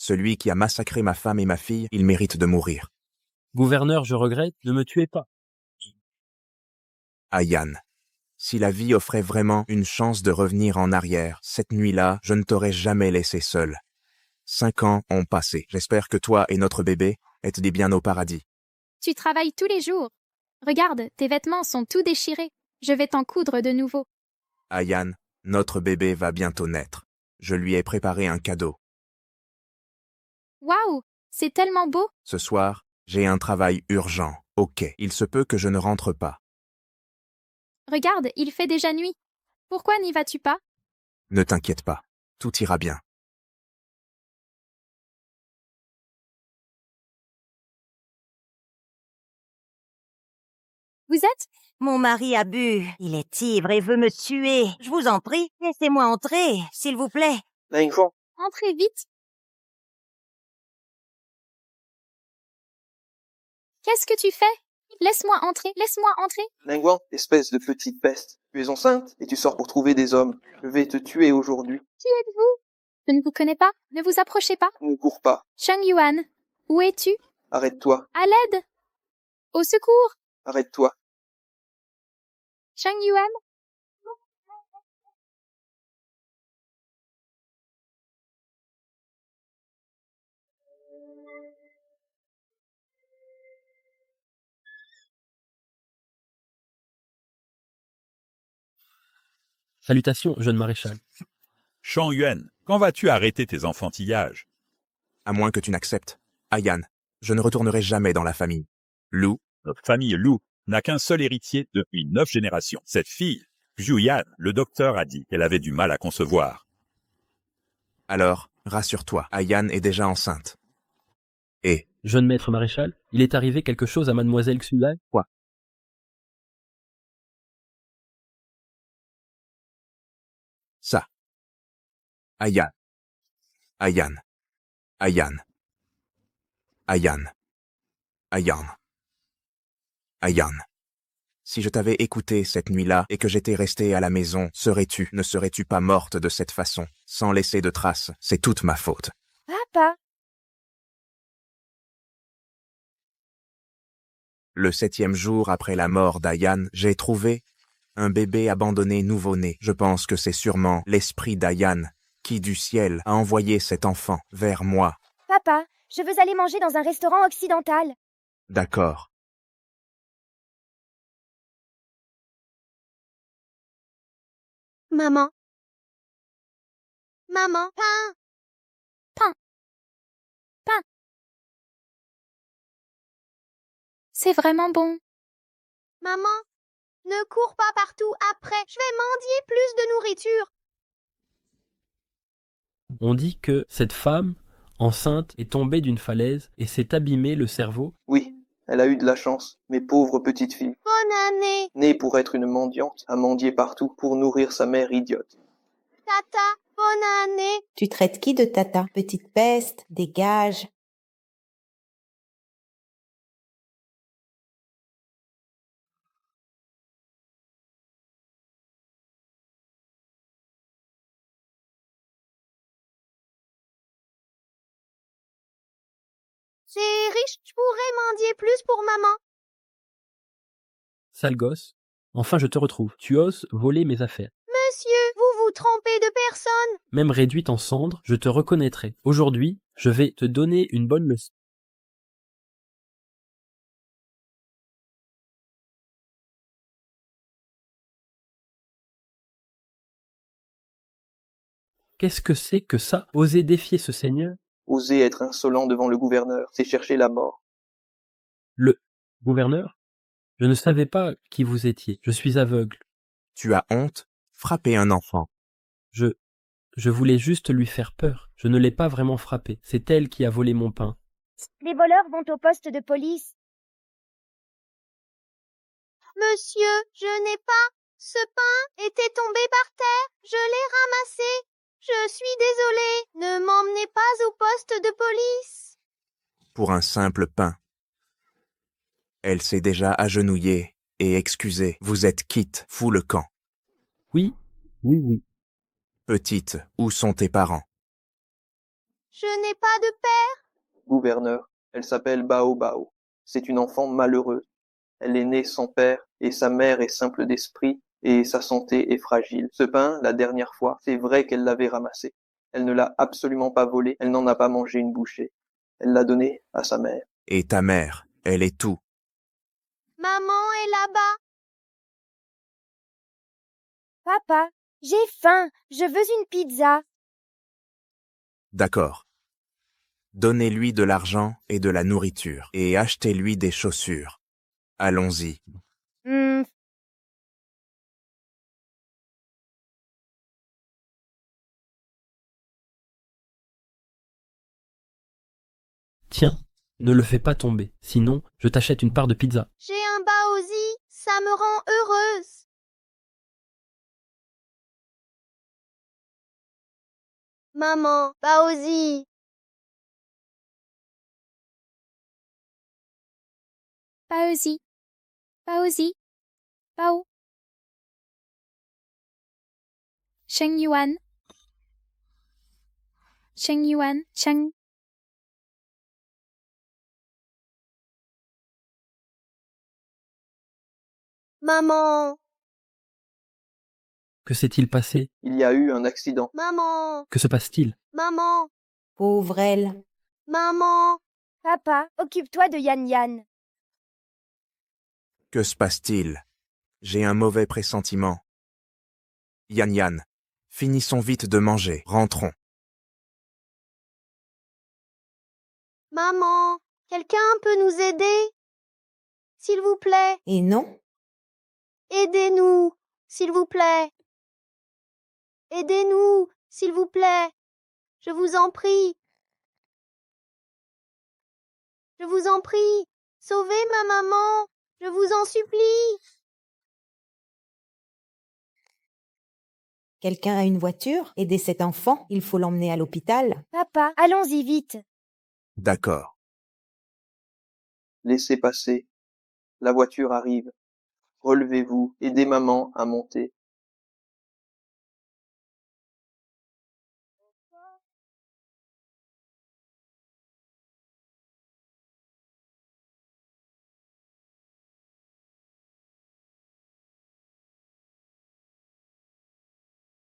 Celui qui a massacré ma femme et ma fille, il mérite de mourir. Gouverneur, je regrette, ne me tuez pas. Ayan, si la vie offrait vraiment une chance de revenir en arrière, cette nuit-là, je ne t'aurais jamais laissé seul. 5 ans ont passé. J'espère que toi et notre bébé êtes bien au paradis. Tu travailles tous les jours. Regarde, tes vêtements sont tout déchirés. Je vais t'en coudre de nouveau. Ayan, notre bébé va bientôt naître. Je lui ai préparé un cadeau. Waouh, c'est tellement beau. Ce soir, j'ai un travail urgent. Ok, il se peut que je ne rentre pas. Regarde, il fait déjà nuit. Pourquoi n'y vas-tu pas? Ne t'inquiète pas, tout ira bien. Vous êtes? Mon mari a bu. Il est ivre et veut me tuer. Je vous en prie, laissez-moi entrer, s'il vous plaît. Entrez vite. Qu'est-ce que tu fais? Laisse-moi entrer, laisse-moi entrer. Lingouan, espèce de petite peste. Tu es enceinte et tu sors pour trouver des hommes. Je vais te tuer aujourd'hui. Qui êtes-vous? Je ne vous connais pas. Ne vous approchez pas. Ne cours pas. Cheng Yuan, où es-tu? Arrête-toi. À l'aide! Au secours! Arrête-toi. Cheng Yuan? Salutations, jeune maréchal. Shang Yuan, quand vas-tu arrêter tes enfantillages? À moins que tu n'acceptes. Ayan, je ne retournerai jamais dans la famille. Lou, Notre famille Lou n'a qu'un seul héritier depuis 9 générations. Cette fille, Zhu Yan, le docteur a dit qu'elle avait du mal à concevoir. alors, rassure-toi, Ayan est déjà enceinte. Et, Jeune maître maréchal, il est arrivé quelque chose à mademoiselle Xulai? Quoi? Ça. Ayan. Ayan. Ayan. Ayan. Ayan. Ayan. Si je t'avais écouté cette nuit-là et que j'étais resté à la maison, ne serais-tu pas morte de cette façon, sans laisser de traces? C'est toute ma faute. Papa, Le 7e jour après la mort d'Ayan, j'ai trouvé un bébé abandonné nouveau-né. Je pense que c'est sûrement l'esprit d'Ayan qui, du ciel, a envoyé cet enfant vers moi. Papa, je veux aller manger dans un restaurant occidental. D'accord. Maman. Maman. Pain. C'est vraiment bon. Maman, ne cours pas partout après. Je vais mendier plus de nourriture. On dit que cette femme, enceinte, est tombée d'une falaise et s'est abîmé le cerveau. Oui, elle a eu de la chance. Mais pauvre petite fille, Bonne année. née pour être une mendiante, a mendié partout pour nourrir sa mère idiote. Tata, bonne année. tu traites qui de tata? Petite peste, dégage. C'est riche, je pourrais mendier plus pour maman. Sale gosse. Enfin, je te retrouve. Tu oses voler mes affaires. Monsieur, vous vous trompez de personne. Même réduite en cendres, je te reconnaîtrai. Aujourd'hui, je vais te donner une bonne leçon. Qu'est-ce que c'est que ça? Oser défier ce seigneur? Oser être insolent devant le gouverneur, c'est chercher la mort. Le gouverneur? Je ne savais pas qui vous étiez. Je suis aveugle. Tu as honte? Frapper un enfant. Je voulais juste lui faire peur. Je ne l'ai pas vraiment frappé. C'est elle qui a volé mon pain. Les voleurs vont au poste de police. Monsieur, je n'ai pas. Ce pain était tombé par terre. Je l'ai ramassé. Je suis désolée. Ne m'emmenez pas au poste de police. Pour un simple pain. Elle s'est déjà agenouillée et excusée. Vous êtes quitte, fous le camp. Oui. Petite, où sont tes parents? Je n'ai pas de père. Gouverneur, elle s'appelle Bao Bao. C'est une enfant malheureuse. Elle est née sans père et sa mère est simple d'esprit et sa santé est fragile. Ce pain, la dernière fois, c'est vrai qu'elle l'avait ramassé. Elle ne l'a absolument pas volé, elle n'en a pas mangé une bouchée. Elle l'a donné à sa mère. Et ta mère, elle est tout. Maman est là-bas. Papa, j'ai faim. Je veux une pizza. D'accord. Donnez-lui de l'argent et de la nourriture, et achetez-lui des chaussures. Allons-y. Tiens, ne le fais pas tomber, sinon je t'achète une part de pizza. J'ai un baozi. Ça me rend heureuse. Maman, baozi. Baozi. Baozi. Bao. Sheng Yuan. Sheng Yuan. Sheng. Maman, Que s'est-il passé? Il y a eu un accident. maman, Que se passe-t-il? maman, Pauvre elle. maman. Papa, occupe-toi de Yan Yan. Que se passe-t-il? J'ai un mauvais pressentiment. Yan Yan, finissons vite de manger, rentrons. Maman, quelqu'un peut nous aider? S'il vous plaît, Et non? aidez-nous, s'il vous plaît. Aidez-nous, s'il vous plaît. Je vous en prie. Je vous en prie. Sauvez ma maman. Je vous en supplie. Quelqu'un a une voiture? Aider cet enfant? Il faut l'emmener à l'hôpital. Papa, allons-y vite. D'accord. Laissez passer. La voiture arrive. Relevez-vous, aidez maman à monter.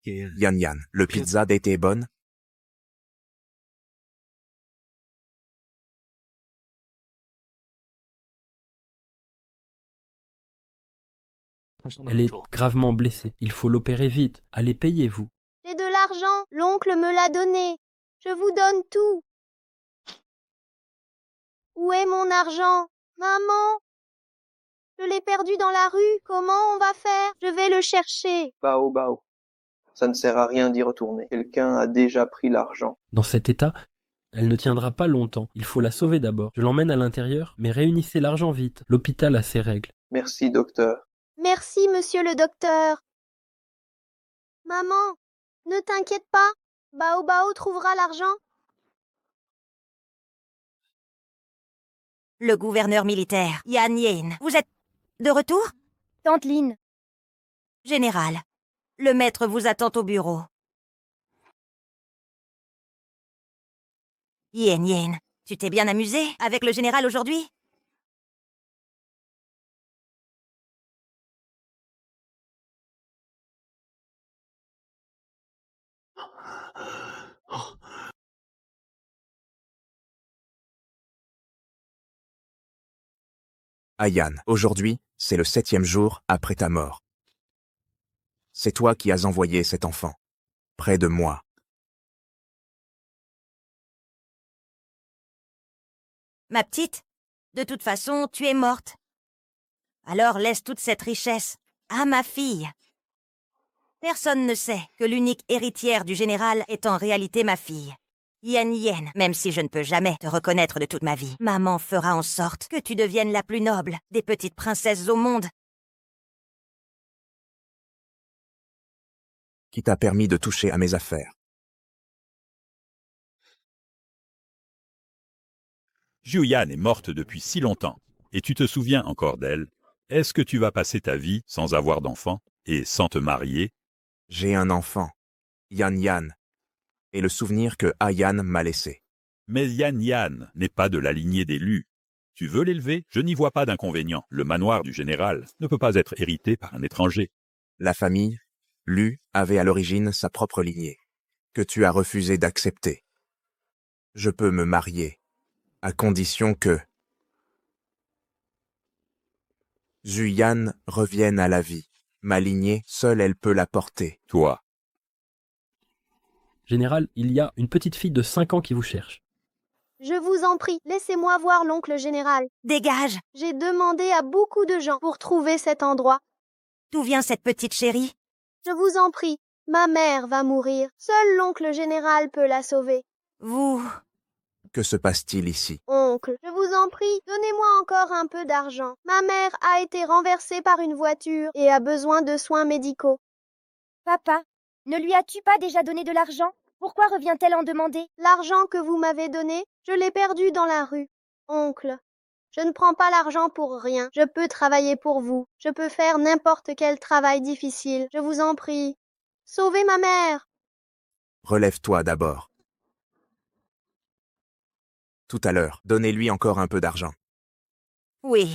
Yan Yan, le pizza était bonne? Elle est gravement blessée. Il faut l'opérer vite. Allez, payez-vous. J'ai de l'argent. L'oncle me l'a donné. Je vous donne tout. Où est mon argent? Maman? Je l'ai perdu dans la rue. Comment on va faire? Je vais le chercher. Bao Bao. Ça ne sert à rien d'y retourner. Quelqu'un a déjà pris l'argent. Dans cet état, elle ne tiendra pas longtemps. Il faut la sauver d'abord. Je l'emmène à l'intérieur, mais réunissez l'argent vite. L'hôpital a ses règles. Merci, docteur. Merci, monsieur le docteur. Maman, ne t'inquiète pas. Bao Bao trouvera l'argent. Le gouverneur militaire, Yan Yan. Vous êtes de retour? Tante Lynn. Général, le maître vous attend au bureau. Yan Yan, tu t'es bien amusé avec le général aujourd'hui? Ayan, aujourd'hui, c'est le 7e jour après ta mort. C'est toi qui as envoyé cet enfant. Près de moi. Ma petite, de toute façon, tu es morte. Alors laisse toute cette richesse à ma fille. Personne ne sait que l'unique héritière du général est en réalité ma fille. Yan Yan, même si je ne peux jamais te reconnaître de toute ma vie, maman fera en sorte que tu deviennes la plus noble des petites princesses au monde. Qui t'a permis de toucher à mes affaires. Juyan est morte depuis si longtemps, et tu te souviens encore d'elle. Est-ce que tu vas passer ta vie sans avoir d'enfant et sans te marier? J'ai un enfant. Yan Yan. Et le souvenir que Ayan m'a laissé. Mais Yan Yan n'est pas de la lignée des Lu. Tu veux l'élever? Je n'y vois pas d'inconvénient. Le manoir du général ne peut pas être hérité par un étranger. La famille, Lu, avait à l'origine sa propre lignée, que tu as refusé d'accepter. Je peux me marier, à condition que Zuyan revienne à la vie. Ma lignée, seule elle peut la porter. Toi, Général, il y a une petite fille de 5 ans qui vous cherche. Je vous en prie, laissez-moi voir l'oncle général. Dégage! J'ai demandé à beaucoup de gens pour trouver cet endroit. D'où vient cette petite chérie? Je vous en prie, ma mère va mourir. Seul l'oncle général peut la sauver. Vous... Que se passe-t-il ici? Oncle, je vous en prie, donnez-moi encore un peu d'argent. Ma mère a été renversée par une voiture et a besoin de soins médicaux. Papa, ne lui as-tu pas déjà donné de l'argent? Pourquoi revient-elle en demander? L'argent que vous m'avez donné, je l'ai perdu dans la rue. Oncle, je ne prends pas l'argent pour rien. Je peux travailler pour vous. Je peux faire n'importe quel travail difficile. Je vous en prie. Sauvez ma mère. Relève-toi d'abord. Tout à l'heure, donnez-lui encore un peu d'argent. Oui.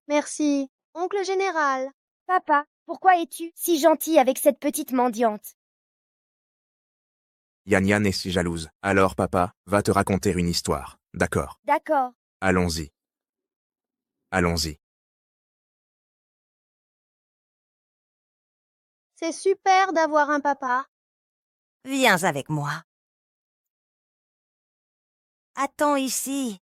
Merci. Oncle général. Papa, pourquoi es-tu si gentil avec cette petite mendiante? Yan Yan est si jalouse. Alors papa, va te raconter une histoire. D'accord. D'accord. Allons-y. Allons-y. C'est super d'avoir un papa. Viens avec moi. Attends ici.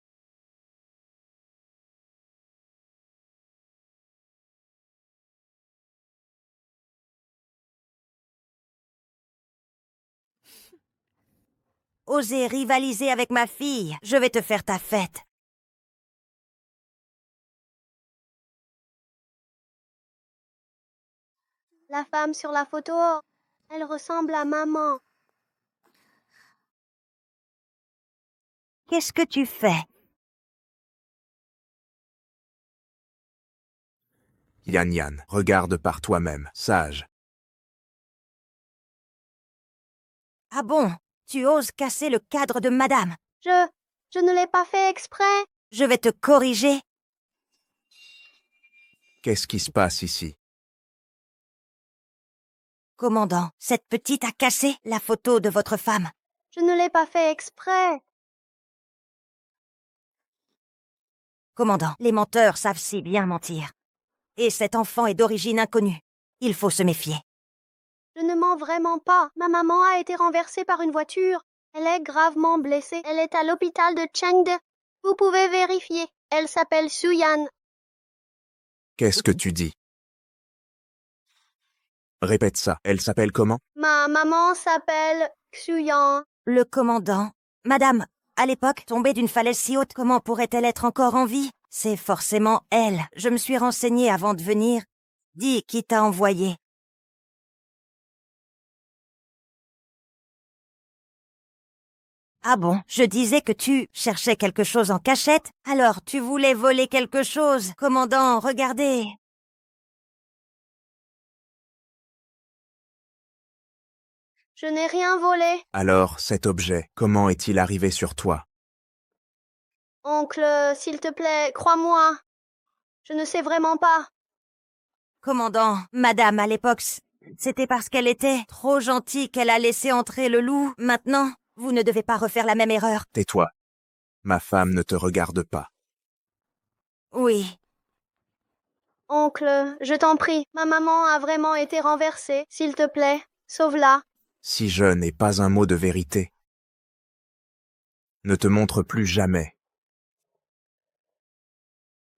Oser rivaliser avec ma fille, je vais te faire ta fête. La femme sur la photo, elle ressemble à maman. Qu'est-ce que tu fais? Yan Yan, regarde par toi-même, sage. Ah bon? Tu oses casser le cadre de madame? Je ne l'ai pas fait exprès. Je vais te corriger. Qu'est-ce qui se passe ici? Commandant, cette petite a cassé la photo de votre femme. Je ne l'ai pas fait exprès. Commandant, les menteurs savent si bien mentir. Et cet enfant est d'origine inconnue. Il faut se méfier. Je ne mens vraiment pas. Ma maman a été renversée par une voiture. Elle est gravement blessée. Elle est à l'hôpital de Chengde. Vous pouvez vérifier. Elle s'appelle Suyan. Qu'est-ce que tu dis? Répète ça. Elle s'appelle comment? Ma maman s'appelle Xuyan. Le commandant. Madame, à l'époque, tombée d'une falaise si haute, comment pourrait-elle être encore en vie? C'est forcément elle. Je me suis renseignée avant de venir. Dis qui t'a envoyé. Ah bon, je disais que tu cherchais quelque chose en cachette. Alors, tu voulais voler quelque chose. Commandant, regardez. Je n'ai rien volé. Alors, cet objet, comment est-il arrivé sur toi? Oncle, s'il te plaît, crois-moi. Je ne sais vraiment pas. Commandant, madame, à l'époque, c'était parce qu'elle était trop gentille qu'elle a laissé entrer le loup. Maintenant, vous ne devez pas refaire la même erreur. Tais-toi. Ma femme ne te regarde pas. Oui. Oncle, je t'en prie, ma maman a vraiment été renversée. S'il te plaît, sauve-la. Si je n'ai pas un mot de vérité, ne te montre plus jamais.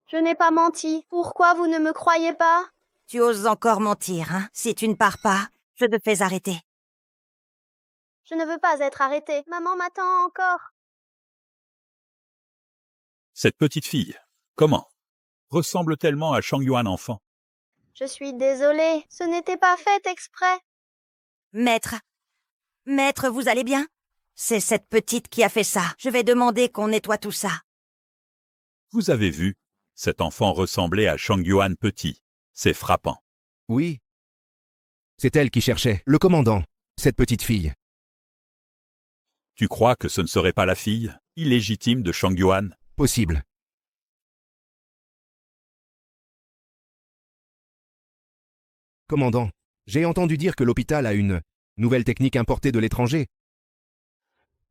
Je n'ai pas menti. Pourquoi vous ne me croyez pas? Tu oses encore mentir, hein? Si tu ne pars pas, je te fais arrêter. Je ne veux pas être arrêtée. Maman m'attend encore. cette petite fille, comment? Ressemble tellement à Shang Yuan enfant. Je suis désolée. Ce n'était pas fait exprès. Maître, vous allez bien? C'est cette petite qui a fait ça. Je vais demander qu'on nettoie tout ça. Vous avez vu? Cet enfant ressemblait à Shang Yuan petit. C'est frappant. Oui. C'est elle qui cherchait, le commandant, cette petite fille. Tu crois que ce ne serait pas la fille? illégitime de Shangyuan? Possible. Commandant, j'ai entendu dire que l'hôpital a une nouvelle technique importée de l'étranger.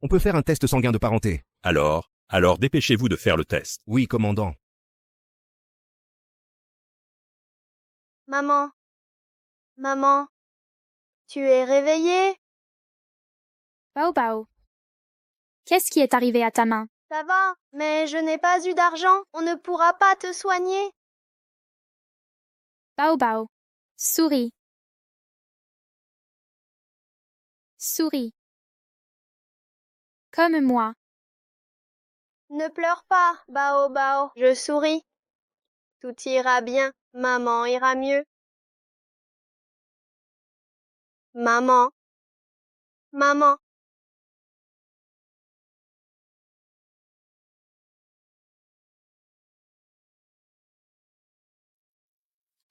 On peut faire un test sanguin de parenté. Alors dépêchez-vous de faire le test. Oui, commandant. Maman. Maman. Tu es réveillée? Bao Bao. Qu'est-ce qui est arrivé à ta main? Ça va, mais je n'ai pas eu d'argent. On ne pourra pas te soigner. Bao Bao. Souris. Souris. Comme moi. Ne pleure pas, Bao Bao. Je souris. Tout ira bien. Maman ira mieux. Maman. Maman.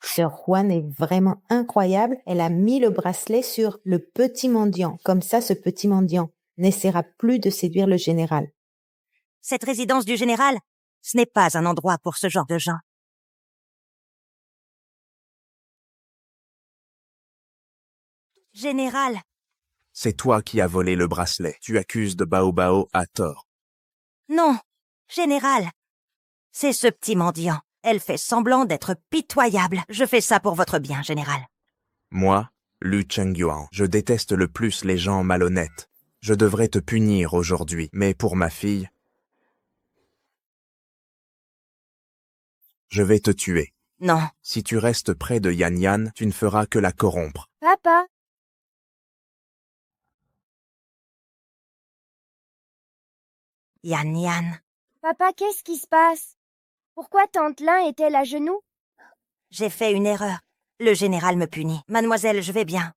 Sœur Juan est vraiment incroyable. Elle a mis le bracelet sur le petit mendiant. Comme ça, ce petit mendiant n'essaiera plus de séduire le général. Cette résidence du général, ce n'est pas un endroit pour ce genre de gens. Général, C'est toi qui as volé le bracelet. Tu accuses de Bao Bao à tort. non, général. C'est ce petit mendiant. Elle fait semblant d'être pitoyable. Je fais ça pour votre bien, général. Moi, Lu Chengyuan, je déteste le plus les gens malhonnêtes. Je devrais te punir aujourd'hui, mais pour ma fille, je vais te tuer. Non. Si tu restes près de Yan Yan, tu ne feras que la corrompre. Papa, Yan Yan, papa, qu'est-ce qui se passe? Pourquoi tante Lin est-elle à genoux? j'ai fait une erreur. Le général me punit. Mademoiselle, je vais bien.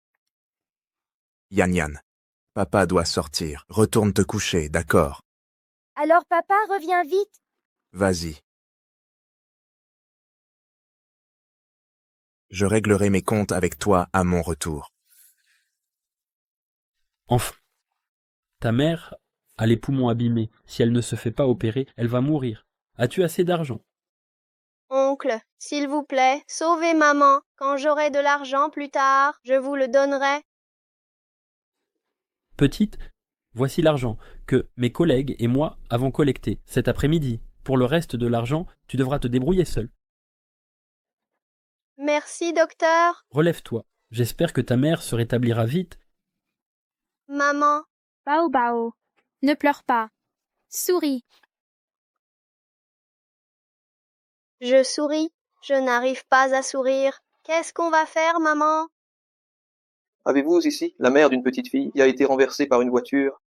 Yan Yan, papa doit sortir. Retourne te coucher, d'accord? Alors papa, reviens vite. Vas-y. Je réglerai mes comptes avec toi à mon retour. Enfin, ta mère a les poumons abîmés. Si elle ne se fait pas opérer, elle va mourir. As-tu assez d'argent? Oncle, s'il vous plaît, sauvez maman. Quand j'aurai de l'argent plus tard, je vous le donnerai. Petite, voici l'argent que mes collègues et moi avons collecté cet après-midi. Pour le reste de l'argent, tu devras te débrouiller seul. Merci, docteur. Relève-toi. J'espère que ta mère se rétablira vite. Maman. Bao Bao. Ne pleure pas. Souris. Je souris. Je n'arrive pas à sourire. Qu'est-ce qu'on va faire, maman? Avez-vous ici la mère d'une petite fille qui a été renversée par une voiture?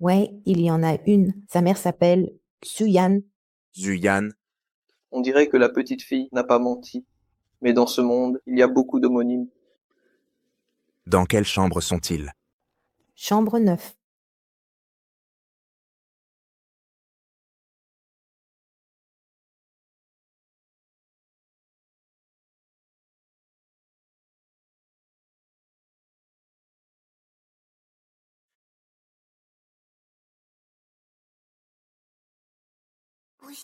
Ouais, il y en a une. Sa mère s'appelle Xuyan. Zuyan, On dirait que la petite fille n'a pas menti. Mais dans ce monde, il y a beaucoup d'homonymes. dans quelle chambre sont-ils? Chambre 9.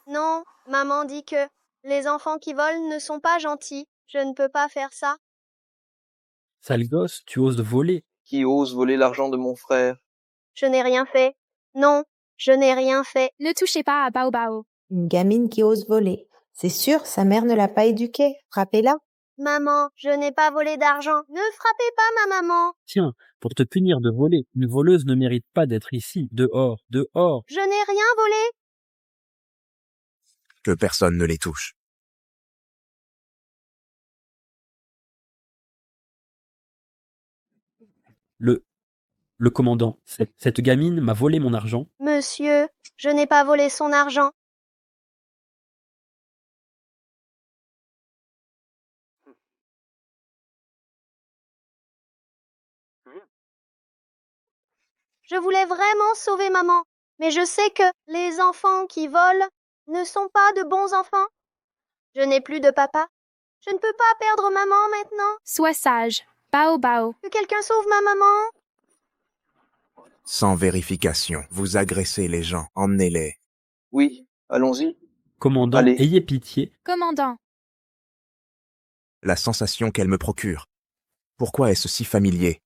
Non, maman dit que les enfants qui volent ne sont pas gentils. Je ne peux pas faire ça. Sale gosse, tu oses voler. Qui ose voler l'argent de mon frère? Je n'ai rien fait. Non, je n'ai rien fait. Ne touchez pas à Bao Bao. Une gamine qui ose voler. C'est sûr, sa mère ne l'a pas éduquée. Frappez-la. Maman, je n'ai pas volé d'argent. Ne frappez pas ma maman. Tiens, pour te punir de voler, une voleuse ne mérite pas d'être ici, dehors, dehors. Je n'ai rien volé. Que personne ne les touche. Le commandant, cette gamine m'a volé mon argent. Monsieur, je n'ai pas volé son argent. Je voulais vraiment sauver maman, mais je sais que les enfants qui volent ne sont pas de bons enfants. Je n'ai plus de papa. Je ne peux pas perdre maman maintenant. Sois sage. Bao Bao. Que quelqu'un sauve ma maman. Sans vérification, vous agressez les gens, emmenez-les. Oui, allons-y. Commandant, Allez. ayez pitié. Commandant, La sensation qu'elle me procure. Pourquoi est-ce si familier?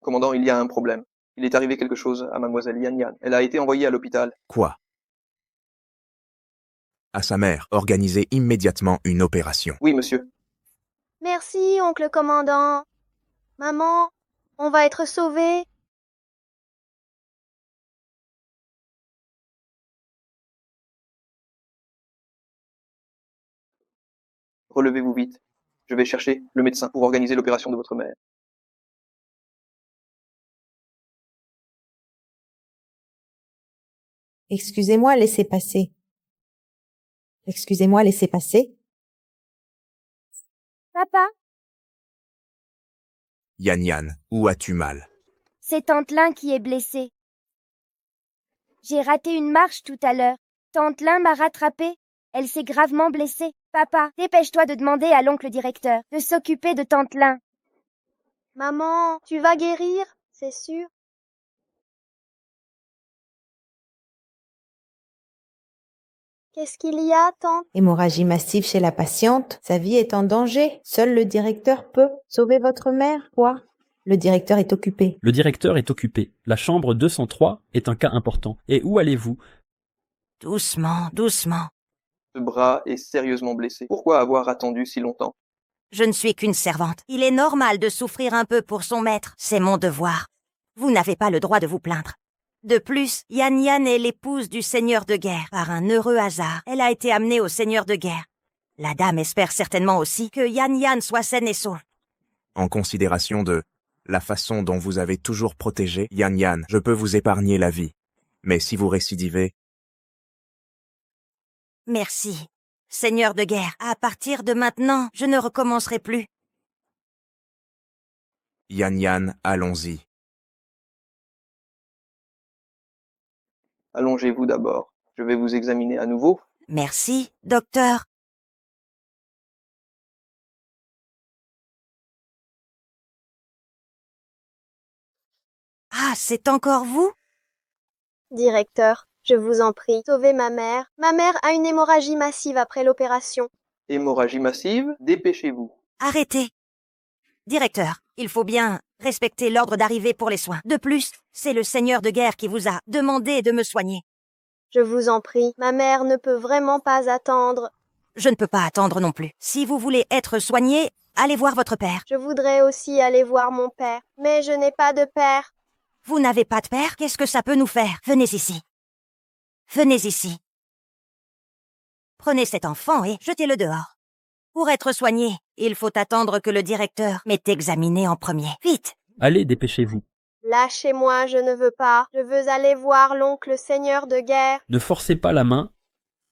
Commandant, il y a un problème. Il est arrivé quelque chose à mademoiselle Yan Yan. Elle a été envoyée à l'hôpital. Quoi? À sa mère, organisez immédiatement une opération. Oui, monsieur. Merci, oncle commandant. Maman, on va être sauvés. Relevez-vous vite. Je vais chercher le médecin pour organiser l'opération de votre mère. Excusez-moi, laissez passer. Excusez-moi, laissez passer. Papa, Yan Yan, où as-tu mal? c'est Tante Lin qui est blessée. J'ai raté une marche tout à l'heure. Tante Lin m'a rattrapée. Elle s'est gravement blessée. Papa, dépêche-toi de demander à l'oncle directeur de s'occuper de Tante Lin. Maman, tu vas guérir, c'est sûr. Qu'est-ce qu'il y a, tante? Hémorragie massive chez la patiente. Sa vie est en danger. Seul le directeur peut sauver votre mère. Quoi? Le directeur est occupé. Le directeur est occupé. La chambre 203 est un cas important. Et où allez-vous? Doucement, doucement. Ce bras est sérieusement blessé. Pourquoi avoir attendu si longtemps? Je ne suis qu'une servante. Il est normal de souffrir un peu pour son maître. C'est mon devoir. Vous n'avez pas le droit de vous plaindre. De plus, Yan Yan est l'épouse du seigneur de guerre. Par un heureux hasard, elle a été amenée au seigneur de guerre. La dame espère certainement aussi que Yan Yan soit saine et sauve. En considération de la façon dont vous avez toujours protégé Yan Yan, je peux vous épargner la vie. Mais si vous récidivez, Merci. Seigneur de guerre, à partir de maintenant, je ne recommencerai plus. Yan Yan, allons-y. Allongez-vous d'abord. Je vais vous examiner à nouveau. Merci, docteur. Ah, c'est encore vous? Directeur, je vous en prie, sauvez ma mère. Ma mère a une hémorragie massive après l'opération. Hémorragie massive, dépêchez-vous. Arrêtez. Directeur, il faut bien respecter l'ordre d'arrivée pour les soins. De plus, c'est le seigneur de guerre qui vous a demandé de me soigner. Je vous en prie, ma mère ne peut vraiment pas attendre. Je ne peux pas attendre non plus. Si vous voulez être soigné, allez voir votre père. Je voudrais aussi aller voir mon père, mais je n'ai pas de père. Vous n'avez pas de père? Qu'est-ce que ça peut nous faire? Venez ici. Venez ici. Prenez cet enfant et jetez-le dehors. Pour être soigné, il faut attendre que le directeur m'ait examiné en premier. Vite! Allez, dépêchez-vous. Lâchez-moi, je ne veux pas. Je veux aller voir l'oncle seigneur de guerre. Ne forcez pas la main.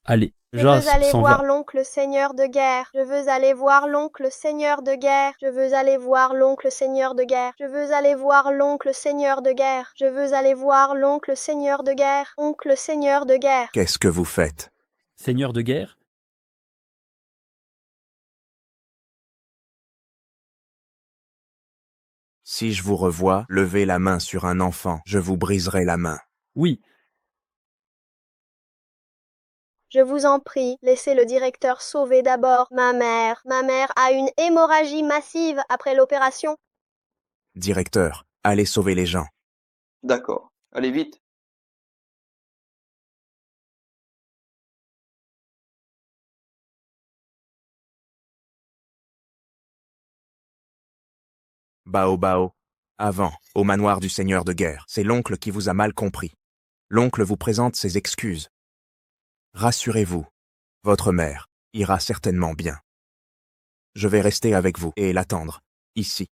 Allez, Je Jas veux aller s'en voir va. l'oncle seigneur de guerre. Je veux aller voir l'oncle seigneur de guerre. Je veux aller voir l'oncle seigneur de guerre. Je veux aller voir l'oncle seigneur de guerre. Je veux aller voir l'oncle seigneur de guerre. Oncle seigneur de guerre. Qu'est-ce que vous faites? Seigneur de guerre? Si je vous revois, levez la main sur un enfant, je vous briserai la main. Oui, Je vous en prie, laissez le directeur sauver d'abord ma mère. Ma mère a une hémorragie massive après l'opération. Directeur, allez sauver les gens. D'accord. Allez vite. Bao Bao. Avant, au manoir du seigneur de guerre, c'est l'oncle qui vous a mal compris. L'oncle vous présente ses excuses. Rassurez-vous, votre mère ira certainement bien. Je vais rester avec vous et l'attendre, ici.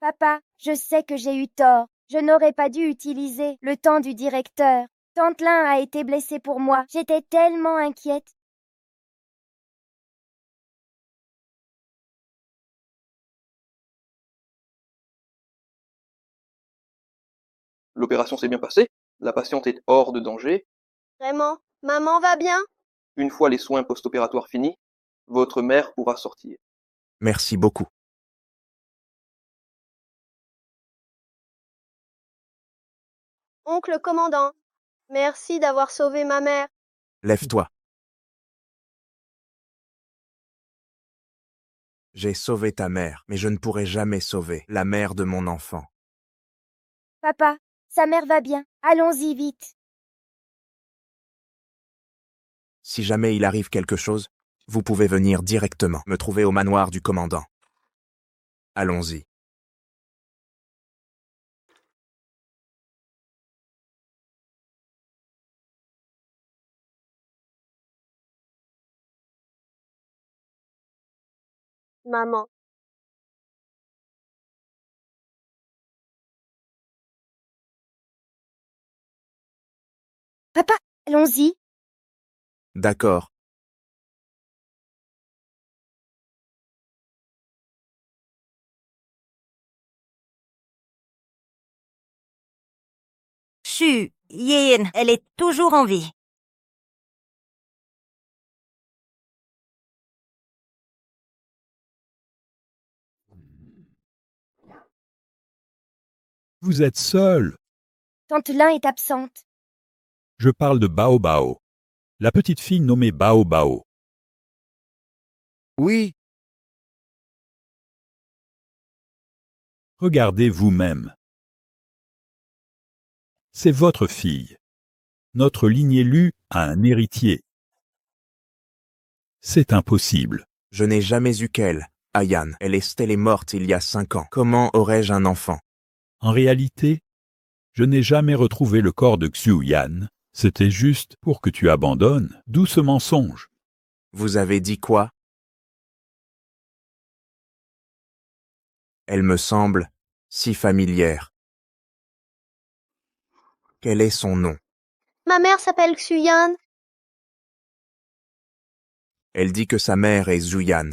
papa, je sais que j'ai eu tort. Je n'aurais pas dû utiliser le temps du directeur. Tante Lin a été blessée pour moi. J'étais tellement inquiète. L'opération s'est bien passée, la patiente est hors de danger. Vraiment? Maman va bien? Une fois les soins post-opératoires finis, votre mère pourra sortir. Merci beaucoup. Oncle commandant, merci d'avoir sauvé ma mère. Lève-toi. J'ai sauvé ta mère, mais je ne pourrai jamais sauver la mère de mon enfant. Papa, sa mère va bien. Allons-y vite. Si jamais il arrive quelque chose, vous pouvez venir directement me trouver au manoir du commandant. Allons-y. Maman. Papa, allons-y. D'accord. Chut, Yin, elle est toujours en vie. Vous êtes seul. Tante Lin est absente. Je parle de Bao Bao. La petite fille nommée Bao Bao. Oui, Regardez vous-même. C'est votre fille. Notre lignée Lu a un héritier. C'est impossible. Je n'ai jamais eu qu'elle. Ayan, elle est morte il y a 5 ans. Comment aurais-je un enfant? En réalité, je n'ai jamais retrouvé le corps de Xu Yan. C'était juste pour que tu abandonnes. D'où ce mensonge? Vous avez dit quoi? Elle me semble si familière. Quel est son nom? Ma mère s'appelle Xuyan. Elle dit que sa mère est Zuyan.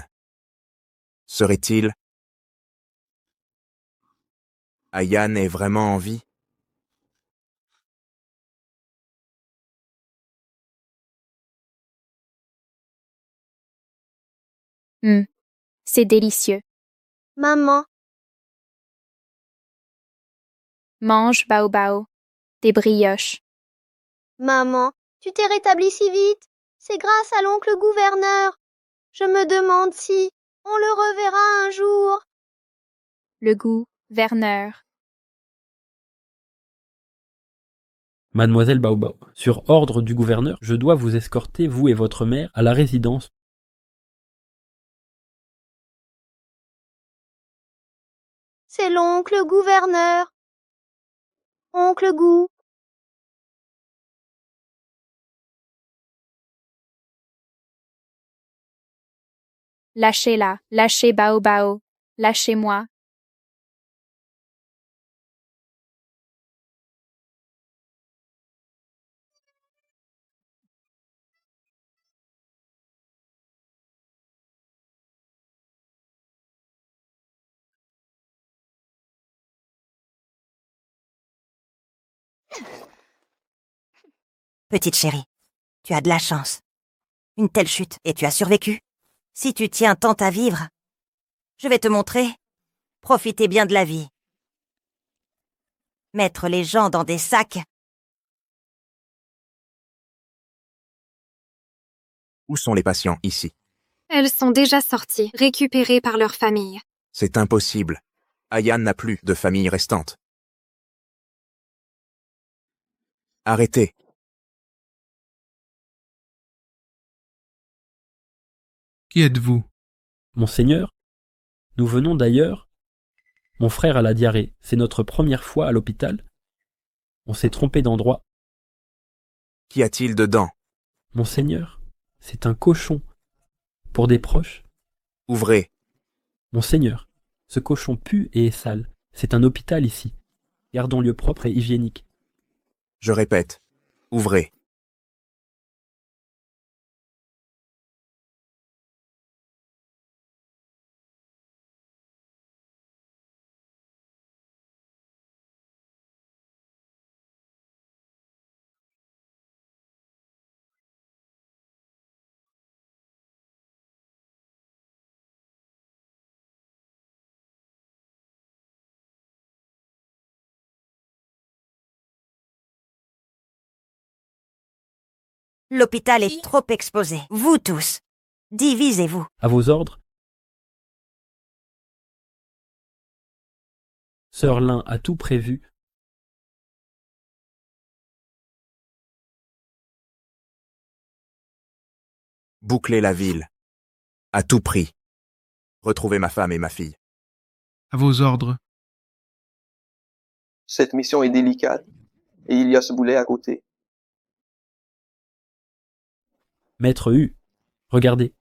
Serait-il? Ayan est vraiment en vie? C'est délicieux. Maman, Mange, Bao Bao. Des brioches. maman, tu t'es rétablie si vite. C'est grâce à l'oncle gouverneur. Je me demande si on le reverra un jour. Le goût, Werner. Mademoiselle Bao Bao, sur ordre du gouverneur, je dois vous escorter, vous et votre mère, à la résidence. C'est l'oncle gouverneur. Oncle Gou. Lâchez-la, lâchez Bao Bao. Lâchez-moi. Petite chérie, tu as de la chance. Une telle chute, et tu as survécu. Si tu tiens tant à vivre, je vais te montrer. Profitez bien de la vie. Mettre les gens dans des sacs. Où sont les patients ici? Elles sont déjà sorties, récupérées par leur famille. C'est impossible. Ayan n'a plus de famille restante. Arrêtez. Qui êtes-vous? Monseigneur, nous venons d'ailleurs. Mon frère a la diarrhée. C'est notre première fois à l'hôpital. On s'est trompé d'endroit. Qu'y a-t-il dedans? Monseigneur, c'est un cochon. Pour des proches. Ouvrez. Monseigneur, ce cochon pue et est sale. C'est un hôpital ici. Gardons lieu propre et hygiénique. Je répète. Ouvrez. L'hôpital est trop exposé. Vous tous. Divisez-vous. À vos ordres. Sœur Lin a tout prévu. Bouclez la ville. À tout prix. Retrouvez ma femme et ma fille. À vos ordres. Cette mission est délicate, et il y a ce boulet à côté. Maître Hu, regardez.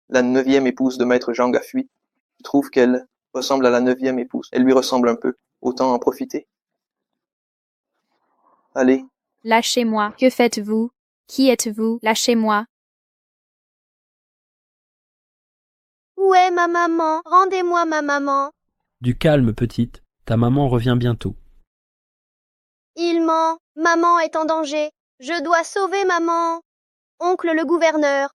La 9e épouse de Maître Zhang a fui. Je trouve qu'elle ressemble à la 9e épouse. Elle lui ressemble un peu. Autant en profiter. Allez, Lâchez-moi. Que faites-vous? Qui êtes-vous? Lâchez-moi. Où est ma maman? Rendez-moi ma maman. Du calme, petite. Ta maman revient bientôt. Il ment. Maman est en danger. Je dois sauver maman. Oncle le gouverneur.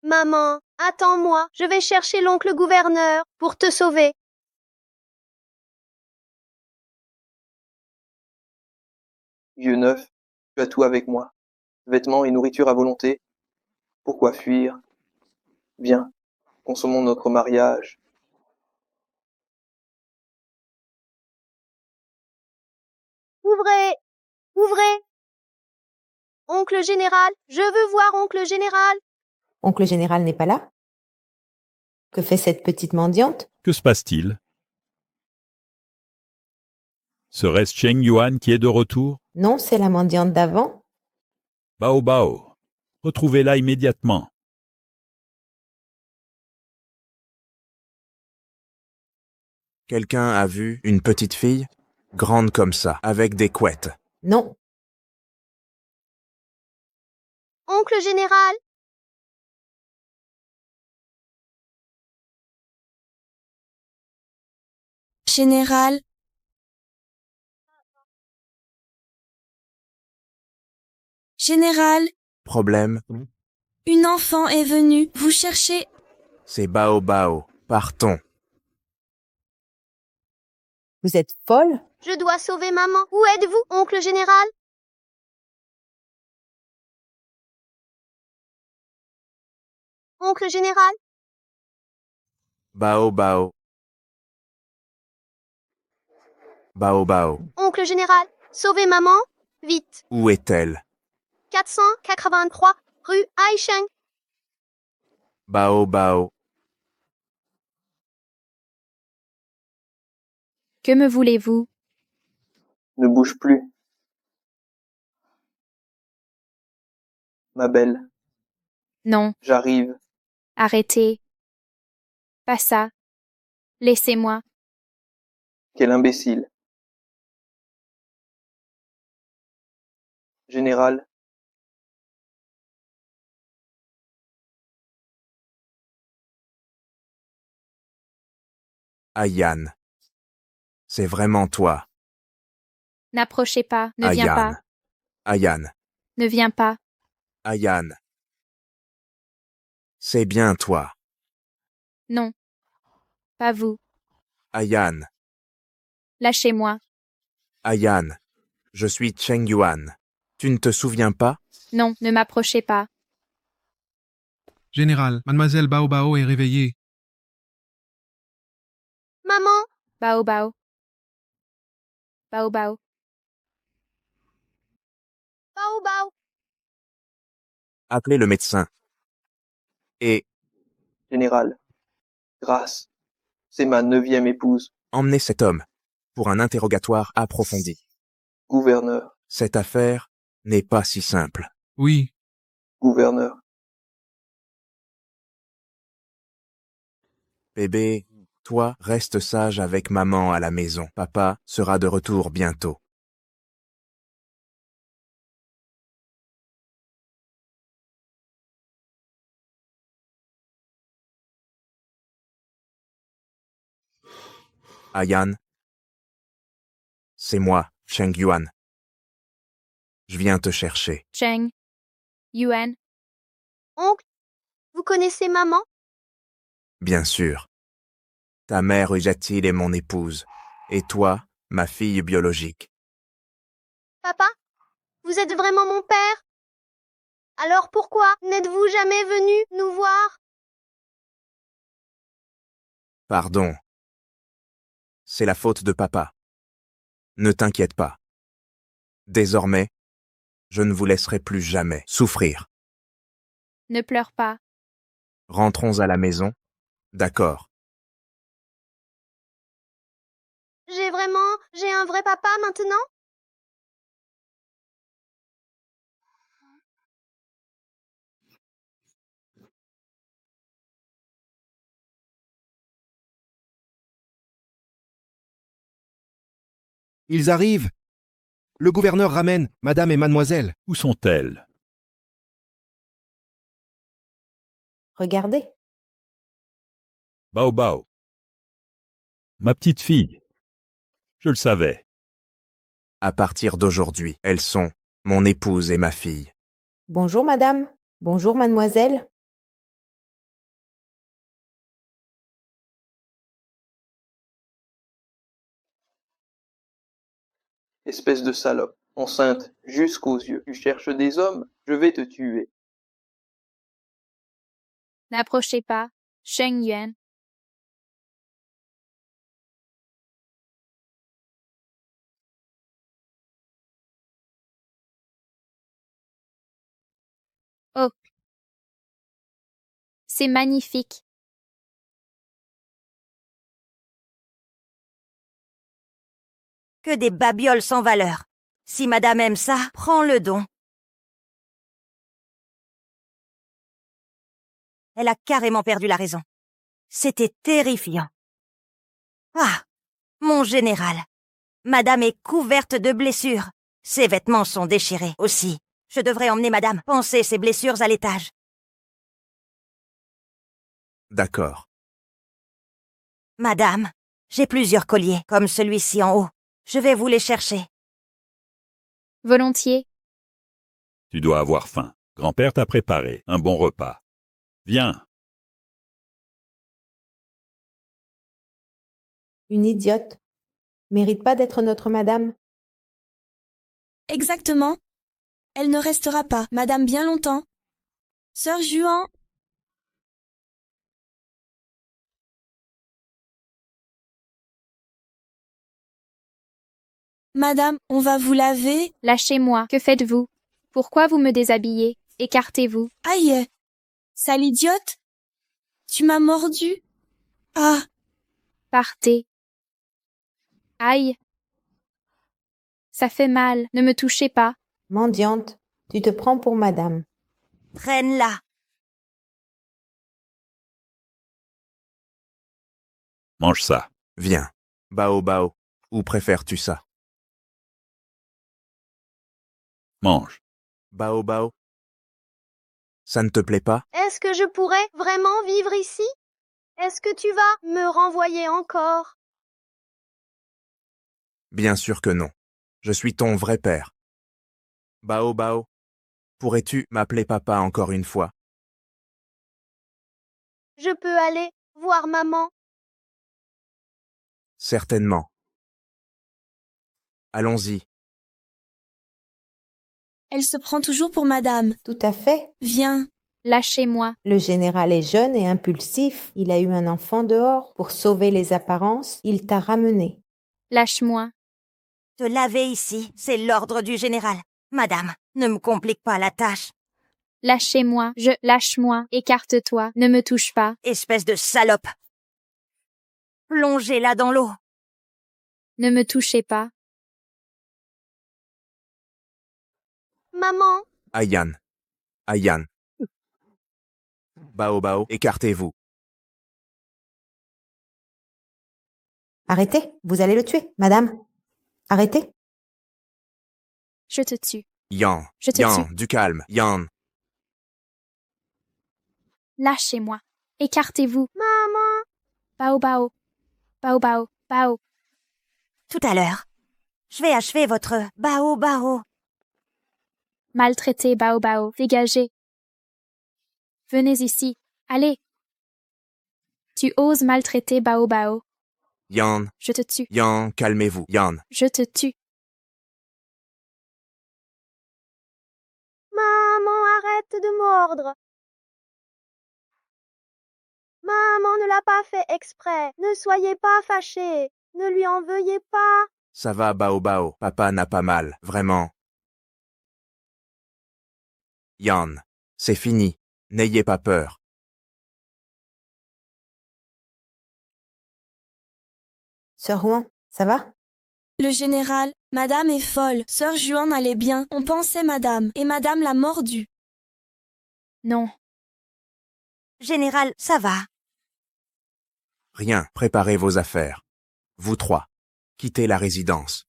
Maman, attends-moi. Je vais chercher l'oncle gouverneur pour te sauver. vieux neuf, tu as tout avec moi. Vêtements et nourriture à volonté. Pourquoi fuir? Viens, consommons notre mariage. Ouvrez! Ouvrez! Oncle général, je veux voir oncle général. Oncle général n'est pas là? Que fait cette petite mendiante? Que se passe-t-il? Serait-ce Cheng Yuan qui est de retour? Non, c'est la mendiante d'avant. Bao Bao, retrouvez-la immédiatement. Quelqu'un a vu une petite fille, grande comme ça, avec des couettes. Non, Oncle général, Général, Général, Problème, une enfant est venue vous chercher. c'est Bao Bao. Partons. vous êtes folle? je dois sauver maman. Où êtes-vous, oncle général? Oncle général, Bao Bao. Bao Bao. oncle général, sauvez maman, vite. Où est-elle? 483, rue Aisheng. Bao Bao. Que me voulez-vous? Ne bouge plus. Ma belle, Non, j'arrive. arrêtez. Pas ça. Laissez-moi. Quel imbécile. Général, Ayan. C'est vraiment toi. N'approchez pas. Ne viens Ayan. pas. Ayan. Ne viens pas. Ayan. C'est bien toi. Non. Pas vous. Ayan. Lâchez-moi. Ayan. Je suis Cheng Yuan. Tu ne te souviens pas? Non, ne m'approchez pas. Général, mademoiselle Bao Bao est réveillée. Maman, Bao Bao. Bao Bao. Bao Bao. Appelez le médecin. Et général, grâce. C'est ma 9e épouse. emmenez cet homme pour un interrogatoire approfondi. Gouverneur, Cette affaire n'est pas si simple. Oui, gouverneur. Bébé, toi, reste sage avec maman à la maison. Papa sera de retour bientôt. Ayan, c'est moi, Cheng Yuan. Je viens te chercher. Cheng. Yuan. Oncle, vous connaissez maman? Bien sûr. Ta mère Ujatil est mon épouse, et toi, ma fille biologique. Papa, vous êtes vraiment mon père? Alors pourquoi n'êtes-vous jamais venu nous voir? Pardon. C'est la faute de papa. Ne t'inquiète pas. Désormais, je ne vous laisserai plus jamais souffrir. Ne pleure pas. Rentrons à la maison. D'accord. J'ai un vrai papa maintenant? Ils arrivent. Le gouverneur ramène madame et mademoiselle. Où sont-elles? Regardez. Bao Bao. Ma petite fille. Je le savais. À partir d'aujourd'hui, elles sont mon épouse et ma fille. Bonjour madame. Bonjour mademoiselle. Espèce de salope, enceinte jusqu'aux yeux. Tu cherches des hommes, je vais te tuer. N'approchez pas. Cheng Yuan. Oh. C'est magnifique. Que des babioles sans valeur. Si madame aime ça, prends le don. Elle a carrément perdu la raison. C'était terrifiant. Ah, mon général. Madame est couverte de blessures. Ses vêtements sont déchirés aussi. Je devrais emmener madame panser ses blessures à l'étage. D'accord. Madame, j'ai plusieurs colliers, comme celui-ci en haut. Je vais vous les chercher. Volontiers. Tu dois avoir faim. Grand-père t'a préparé un bon repas. Viens. Une idiote. Mérite pas d'être notre madame. Exactement. Elle ne restera pas, madame, bien longtemps. Sœur Juan. Madame, on va vous laver. Lâchez-moi. Que faites-vous? Pourquoi vous me déshabillez? Écartez-vous. Aïe! Sale idiote! Tu m'as mordu. Ah! Partez. Aïe. Ça fait mal. Ne me touchez pas. Mendiante, tu te prends pour madame. Traîne-la. Mange ça. Viens. Bao Bao. Où préfères-tu ça? Mange. Bao Bao. Ça ne te plaît pas? Est-ce que je pourrais vraiment vivre ici? Est-ce que tu vas me renvoyer encore? Bien sûr que non. Je suis ton vrai père. Bao Bao. Pourrais-tu m'appeler papa encore une fois? Je peux aller voir maman. Certainement. Allons-y. Elle se prend toujours pour madame. Tout à fait. Viens. Lâchez-moi. Le général est jeune et impulsif. Il a eu un enfant dehors. Pour sauver les apparences, il t'a ramené. Lâche-moi. Te laver ici, c'est l'ordre du général. Madame, ne me complique pas la tâche. Lâchez-moi. Lâche-moi. Écarte-toi. Ne me touche pas. Espèce de salope. Plongez-la dans l'eau. Ne me touchez pas. Maman, Ayan. Ayan. Bao Bao, écartez-vous. Arrêtez, vous allez le tuer, madame. Arrêtez. Je te tue. Yan, Je te Yan, tue. du calme, Yan. Lâchez-moi. Écartez-vous. Maman! Bao bao. Bao bao. Bao. Tout à l'heure. Je vais achever votre bao bao. Maltraité bao bao. Dégagez. Venez ici. Allez. Tu oses maltraiter bao bao. Yan, Je te tue. Yan, calmez-vous, Yan. Je te tue. Maman, arrête de mordre. Maman ne l'a pas fait exprès. Ne soyez pas fâchés. Ne lui en veuillez pas. Ça va, Bao Bao, papa n'a pas mal, vraiment. Yan, c'est fini, n'ayez pas peur. Sœur Juan, ça va? Le général, madame est folle. Sœur Juan allait bien. On pensait madame. Et madame l'a mordue. Non. Général, ça va. Rien, préparez vos affaires. Vous trois, quittez la résidence.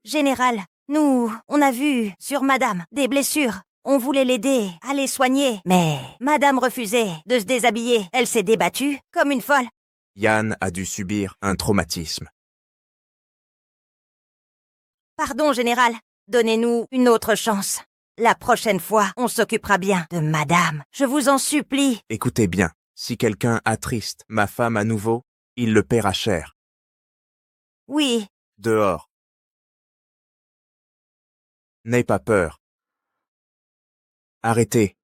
Général, nous, on a vu, sur madame, des blessures. On voulait l'aider à les soigner. Mais madame refusait de se déshabiller. Elle s'est débattue comme une folle. Yan a dû subir un traumatisme. Pardon, général. Donnez-nous une autre chance. La prochaine fois, on s'occupera bien de madame. Je vous en supplie. Écoutez bien, si quelqu'un attriste ma femme à nouveau, il le paiera cher. Oui, Dehors. N'aie pas peur. Arrêtez.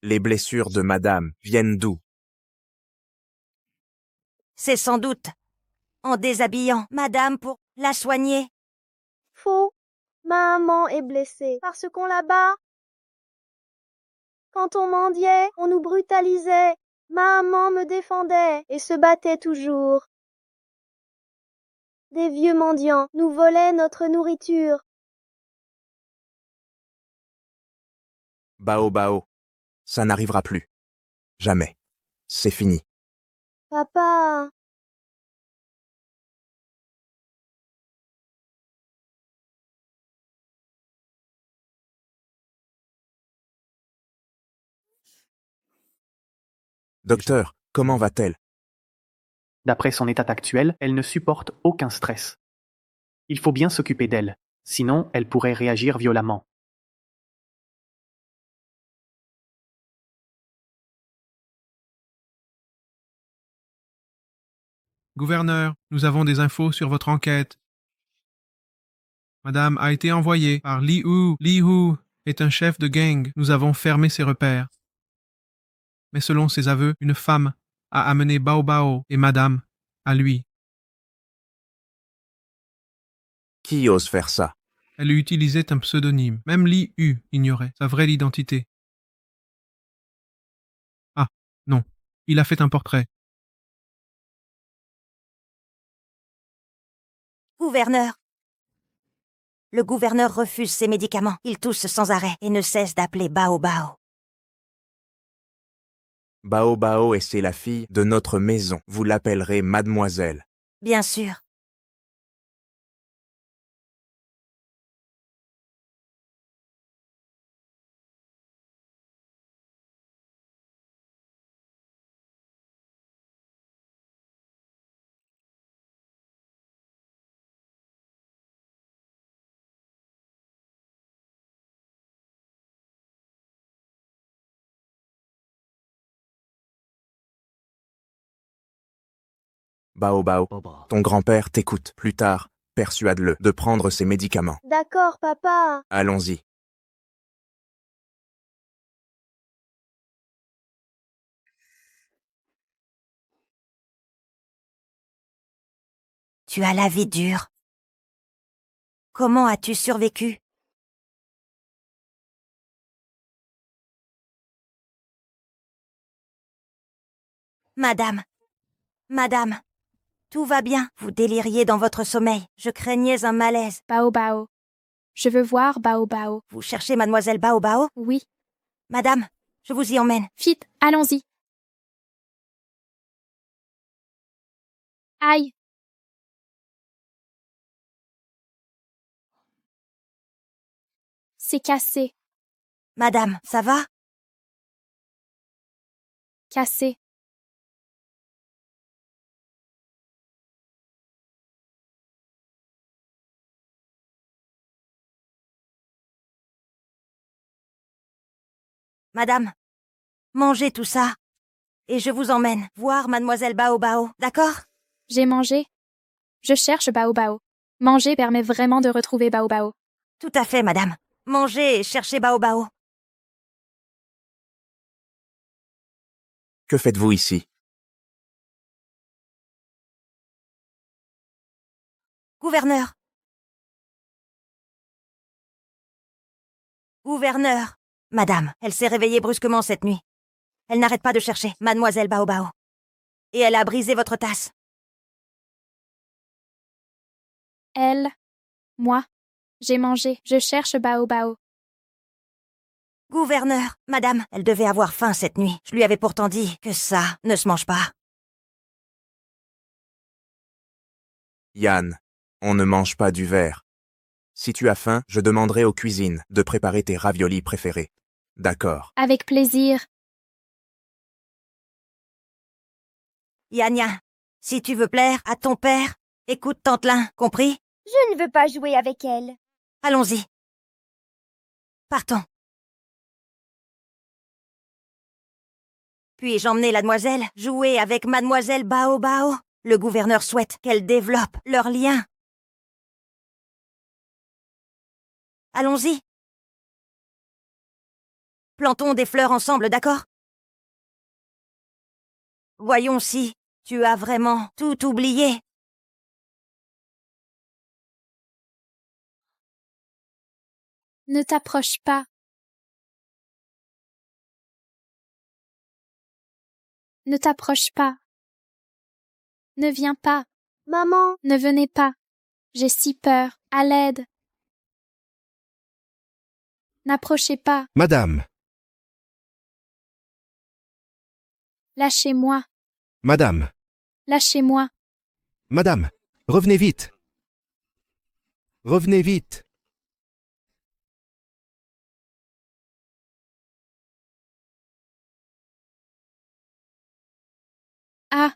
Les blessures de madame viennent d'où? c'est sans doute en déshabillant madame pour la soigner. Faux. Maman est blessée parce qu'on la bat. Quand on mendiait, on nous brutalisait. Maman me défendait et se battait toujours. Des vieux mendiants nous volaient notre nourriture. Bao Bao, ça n'arrivera plus. Jamais. C'est fini. Papa, Docteur, comment va-t-elle? D'après son état actuel, elle ne supporte aucun stress. Il faut bien s'occuper d'elle, sinon elle pourrait réagir violemment. Gouverneur, nous avons des infos sur votre enquête. Madame a été envoyée par Li Hu. Li Hu est un chef de gang. Nous avons fermé ses repères. Mais selon ses aveux, une femme a amené Bao Bao et Madame à lui. Qui ose faire ça? Elle utilisait un pseudonyme. Même Li Hu ignorait sa vraie identité. Ah, non. Il a fait un portrait. Gouverneur. Le gouverneur refuse ses médicaments. Il tousse sans arrêt et ne cesse d'appeler Bao Bao. Bao Bao et c'est la fille de notre maison. Vous l'appellerez mademoiselle. Bien sûr. Bao Bao, ton grand-père t'écoute. Plus tard, persuade-le de prendre ses médicaments. d'accord, papa. Allons-y. Tu as la vie dure. Comment as-tu survécu? Madame. Madame. Tout va bien. Vous déliriez dans votre sommeil. Je craignais un malaise. Bao bao. Je veux voir Bao bao. Vous cherchez mademoiselle Bao Bao? Oui. Madame, je vous y emmène. Vite, allons-y. Aïe! C'est cassé. Madame, ça va? Cassé. Madame, mangez tout ça. Et je vous emmène voir Mademoiselle Baobao, d'accord? J'ai mangé. Je cherche Baobao. Manger permet vraiment de retrouver Baobao. Tout à fait, madame. Mangez et cherchez Baobao. Que faites-vous ici? Gouverneur. Gouverneur. Madame, elle s'est réveillée brusquement cette nuit. Elle n'arrête pas de chercher Mademoiselle Baobao. Et elle a brisé votre tasse. Elle. Moi. J'ai mangé. Je cherche Baobao. Gouverneur, madame, elle devait avoir faim cette nuit. Je lui avais pourtant dit que ça ne se mange pas. Yann, on ne mange pas du verre. Si tu as faim, je demanderai aux cuisines de préparer tes raviolis préférés. D'accord. Avec plaisir. Yanya, si tu veux plaire à ton père, écoute Tantelin, compris? Je ne veux pas jouer avec elle. Allons-y. Partons. Puis-je emmener la demoiselle jouer avec Mademoiselle Baobao? Le gouverneur souhaite qu'elle développe leur lien. Allons-y. Plantons des fleurs ensemble, d'accord? Voyons si tu as vraiment tout oublié. Ne t'approche pas. Ne t'approche pas. Ne viens pas. Maman, Ne venez pas. J'ai si peur. À l'aide. N'approchez pas. Madame, Lâchez-moi. madame, Lâchez-moi. madame, revenez vite. Revenez vite. Ah!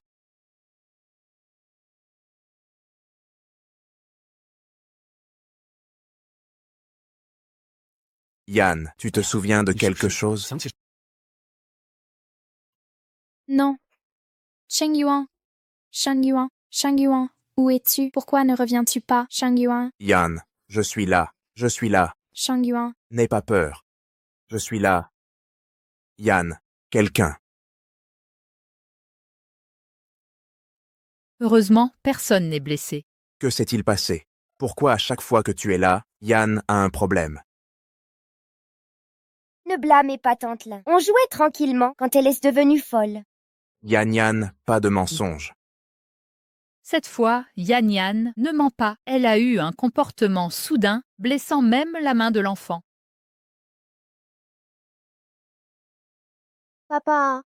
Yann, tu te souviens de quelque chose? Non. Cheng Yuan. Shang Yuan. Shang Yuan. Où es-tu? Pourquoi ne reviens-tu pas, Shang Yuan? Yann, je suis là. Je suis là. Shang Yuan. N'aie pas peur. Je suis là. Yann, quelqu'un. Heureusement, personne n'est blessé. Que s'est-il passé? Pourquoi à chaque fois que tu es là, Yann a un problème? Ne blâmez pas Tantelin. On jouait tranquillement quand elle est devenue folle. Yann, pas de mensonge. Cette fois, Yan Yan ne ment pas. Elle a eu un comportement soudain, blessant même la main de l'enfant. papa,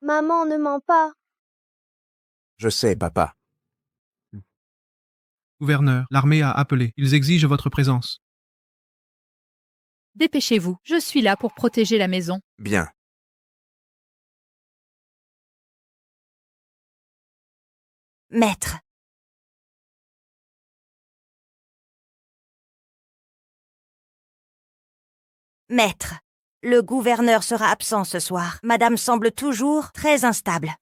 maman ne ment pas. Je sais, papa. Gouverneur, l'armée a appelé. Ils exigent votre présence. Dépêchez-vous, je suis là pour protéger la maison. Bien. Maître. Maître, le gouverneur sera absent ce soir. Madame semble toujours très instable.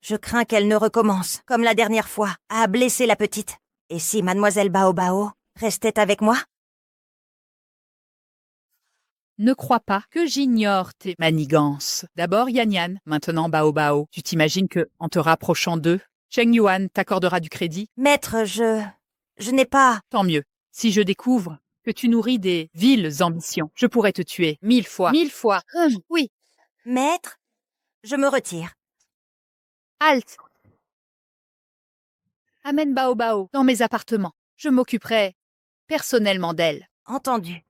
Je crains qu'elle ne recommence, comme la dernière fois, à blesser la petite. Et si Mademoiselle Baobao restait avec moi? Ne crois pas que j'ignore tes manigances. D'abord Yan Yan, maintenant Bao Bao. Tu t'imagines que, en te rapprochant d'eux, Cheng Yuan t'accordera du crédit? Maître, je n'ai pas... Tant mieux. Si je découvre que tu nourris des viles ambitions, je pourrais te tuer 1000 fois. 1000 fois. Oui. Maître, je me retire. Halte. Amène Bao Bao dans mes appartements. Je m'occuperai personnellement d'elle. Entendu.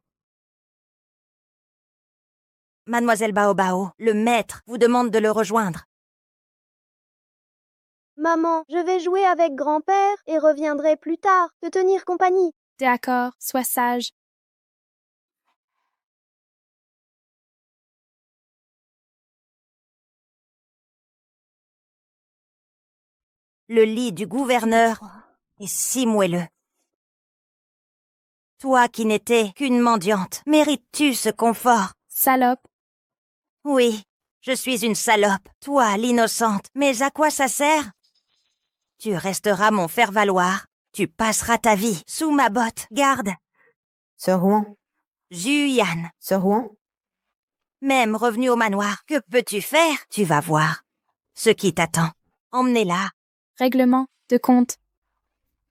Mademoiselle Baobao, le maître vous demande de le rejoindre. Maman, je vais jouer avec grand-père et reviendrai plus tard, te tenir compagnie. D'accord, sois sage. Le lit du gouverneur est si moelleux. Toi qui n'étais qu'une mendiante, mérites-tu ce confort? Salope. Oui, je suis une salope, toi l'innocente, mais à quoi ça sert? Tu resteras mon faire-valoir, tu passeras ta vie sous ma botte, garde. Sœur Huan, Juyan, Sœur Huan, même revenu au manoir, que peux-tu faire? Tu vas voir ce qui t'attend. Emmenez-la. Règlement de compte.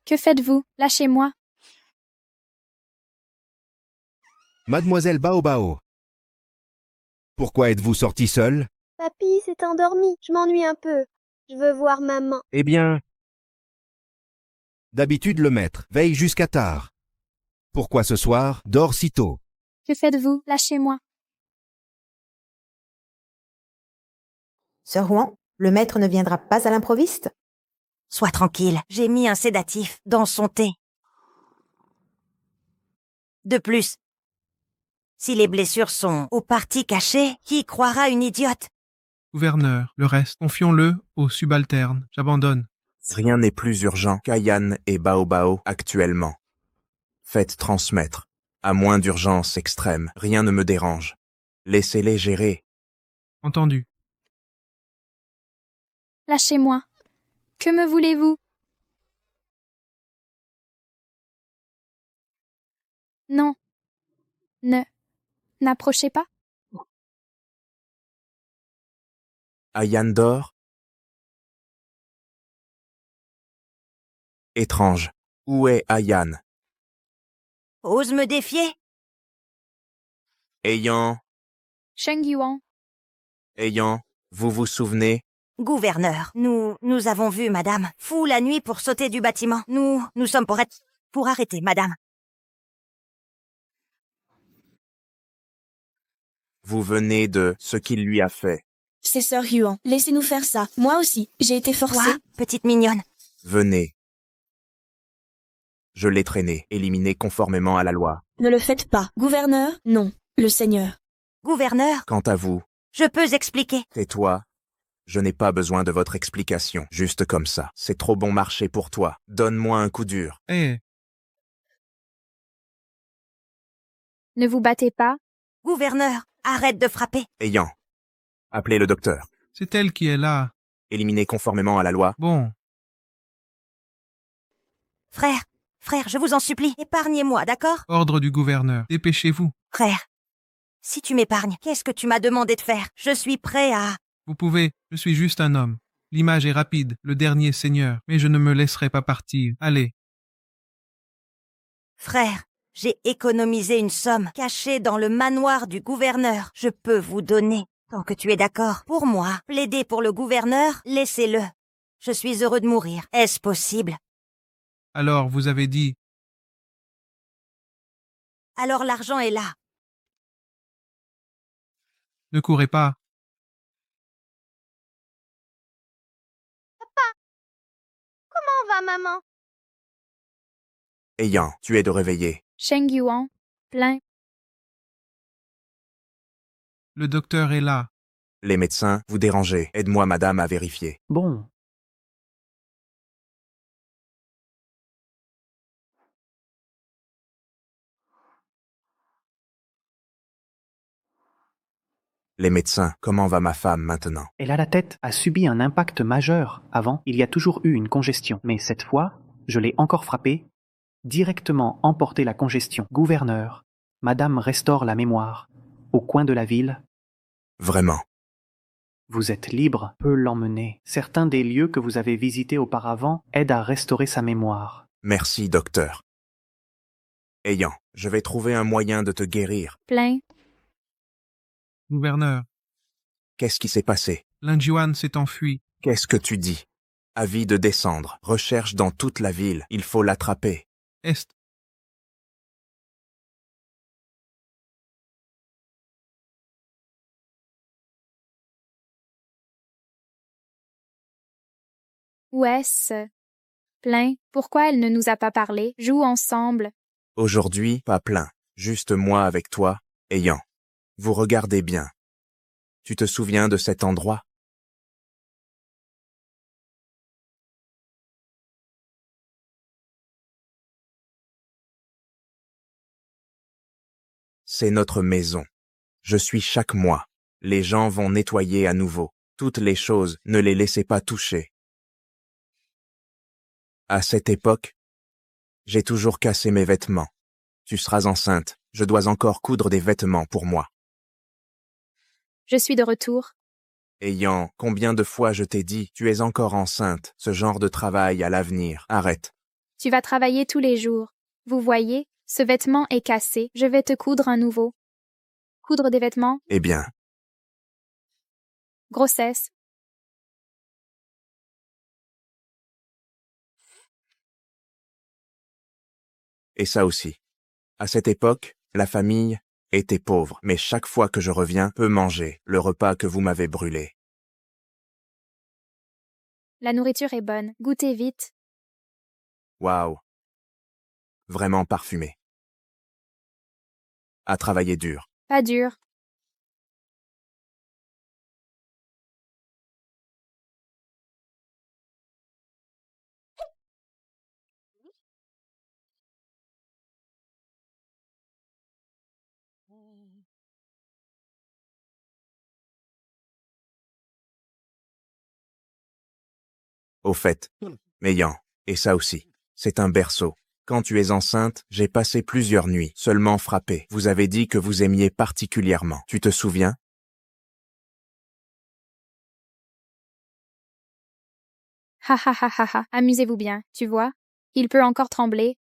Que faites-vous? Lâchez-moi. Mademoiselle Baobao. Pourquoi êtes-vous sortie seule? Papy s'est endormi, je m'ennuie un peu. Je veux voir maman. Eh bien, d'habitude le maître veille jusqu'à tard. Pourquoi ce soir dort si tôt? Que faites-vous? Lâchez-moi. Sœur Huan, le maître ne viendra pas à l'improviste? Sois tranquille, j'ai mis un sédatif dans son thé. De plus, si les blessures sont aux parties cachées, qui croira une idiote? Gouverneur, le reste, confions-le aux subalternes. J'abandonne. Rien n'est plus urgent qu'Ayan et Baobao actuellement. Faites transmettre. À moins d'urgence extrême, rien ne me dérange. Laissez-les gérer. Entendu. Lâchez-moi. Que me voulez-vous? Non. N'approchez pas. Ayan dort? Étrange. Où est Ayan? Ose me défier? Ayant, Sheng Yuan. vous vous souvenez? Gouverneur, nous avons vu madame, fou la nuit pour sauter du bâtiment. Nous sommes pour arrêter madame. Vous venez de ce qu'il lui a fait. C'est Sœur Yuan. Laissez-nous faire ça. Moi aussi, j'ai été forcée. Toi, petite mignonne. Venez. Je l'ai traîné, éliminé conformément à la loi. Ne le faites pas. Gouverneur, non. Le Seigneur. Gouverneur, Quant à vous, je peux expliquer. tais-toi. Je n'ai pas besoin de votre explication, juste comme ça. C'est trop bon marché pour toi. Donne-moi un coup dur. Eh, Ne vous battez pas. Gouverneur, arrête de frapper. Ayant. Appelez le docteur. c'est elle qui est là. Éliminé conformément à la loi. Bon, Frère, je vous en supplie, épargnez-moi, d'accord? ordre du gouverneur. Dépêchez-vous. Frère, si tu m'épargnes, qu'est-ce que tu m'as demandé de faire? Je suis prêt à... Vous pouvez, je suis juste un homme. L'image est rapide, le dernier seigneur, mais je ne me laisserai pas partir. Allez, Frère, j'ai économisé une somme cachée dans le manoir du gouverneur. Je peux vous donner, tant que tu es d'accord. Pour moi, plaider pour le gouverneur, laissez-le. Je suis heureux de mourir. Est-ce possible? alors vous avez dit, Alors l'argent est là. ne courez pas. Comment va maman? Ayant, tu es de réveiller. Sheng Yuan. Plein. Le docteur est là. Les médecins, vous dérangez. Aide-moi, madame, à vérifier. Bon, Les médecins, comment va ma femme maintenant? elle a la tête, a subi un impact majeur. Avant, il y a toujours eu une congestion. Mais cette fois, je l'ai encore frappée. Directement emporté la congestion. Gouverneur, madame restaure la mémoire. Au coin de la ville, Vraiment. vous êtes libre, peut l'emmener. Certains des lieux que vous avez visités auparavant aident à restaurer sa mémoire. Merci, docteur. Ayant, je vais trouver un moyen de te guérir. Plein. Gouverneur, Qu'est-ce qui s'est passé? Linjuan s'est enfui. Qu'est-ce que tu dis? Avis de descendre. Recherche dans toute la ville. Il faut l'attraper. Est. Où est-ce? Plein. Pourquoi elle ne nous a pas parlé? Joue ensemble. Aujourd'hui, pas plein. Juste moi avec toi, ayant. Vous regardez bien. Tu te souviens de cet endroit? C'est notre maison. Je suis chaque mois. Les gens vont nettoyer à nouveau. Toutes les choses, ne les laissez pas toucher. À cette époque, j'ai toujours cassé mes vêtements. Tu seras enceinte, je dois encore coudre des vêtements pour moi. Je suis de retour. Ayant, combien de fois je t'ai dit, tu es encore enceinte, ce genre de travail à l'avenir, arrête. Tu vas travailler tous les jours. Vous voyez, ce vêtement est cassé, je vais te coudre un nouveau. Coudre des vêtements? Eh bien, Grossesse. et ça aussi. À cette époque, la famille était pauvre, mais chaque fois que je reviens, peut manger le repas que vous m'avez brûlé. La nourriture est bonne. Goûtez vite. Waouh! Vraiment parfumé. À travailler dur. Pas dur. Au fait, Meillan, et ça aussi, c'est un berceau. Quand tu es enceinte, j'ai passé plusieurs nuits seulement frappé. Vous avez dit que vous aimiez particulièrement. Tu te souviens? Ha ha ha ha ha. Amusez-vous bien, tu vois? Il peut encore trembler.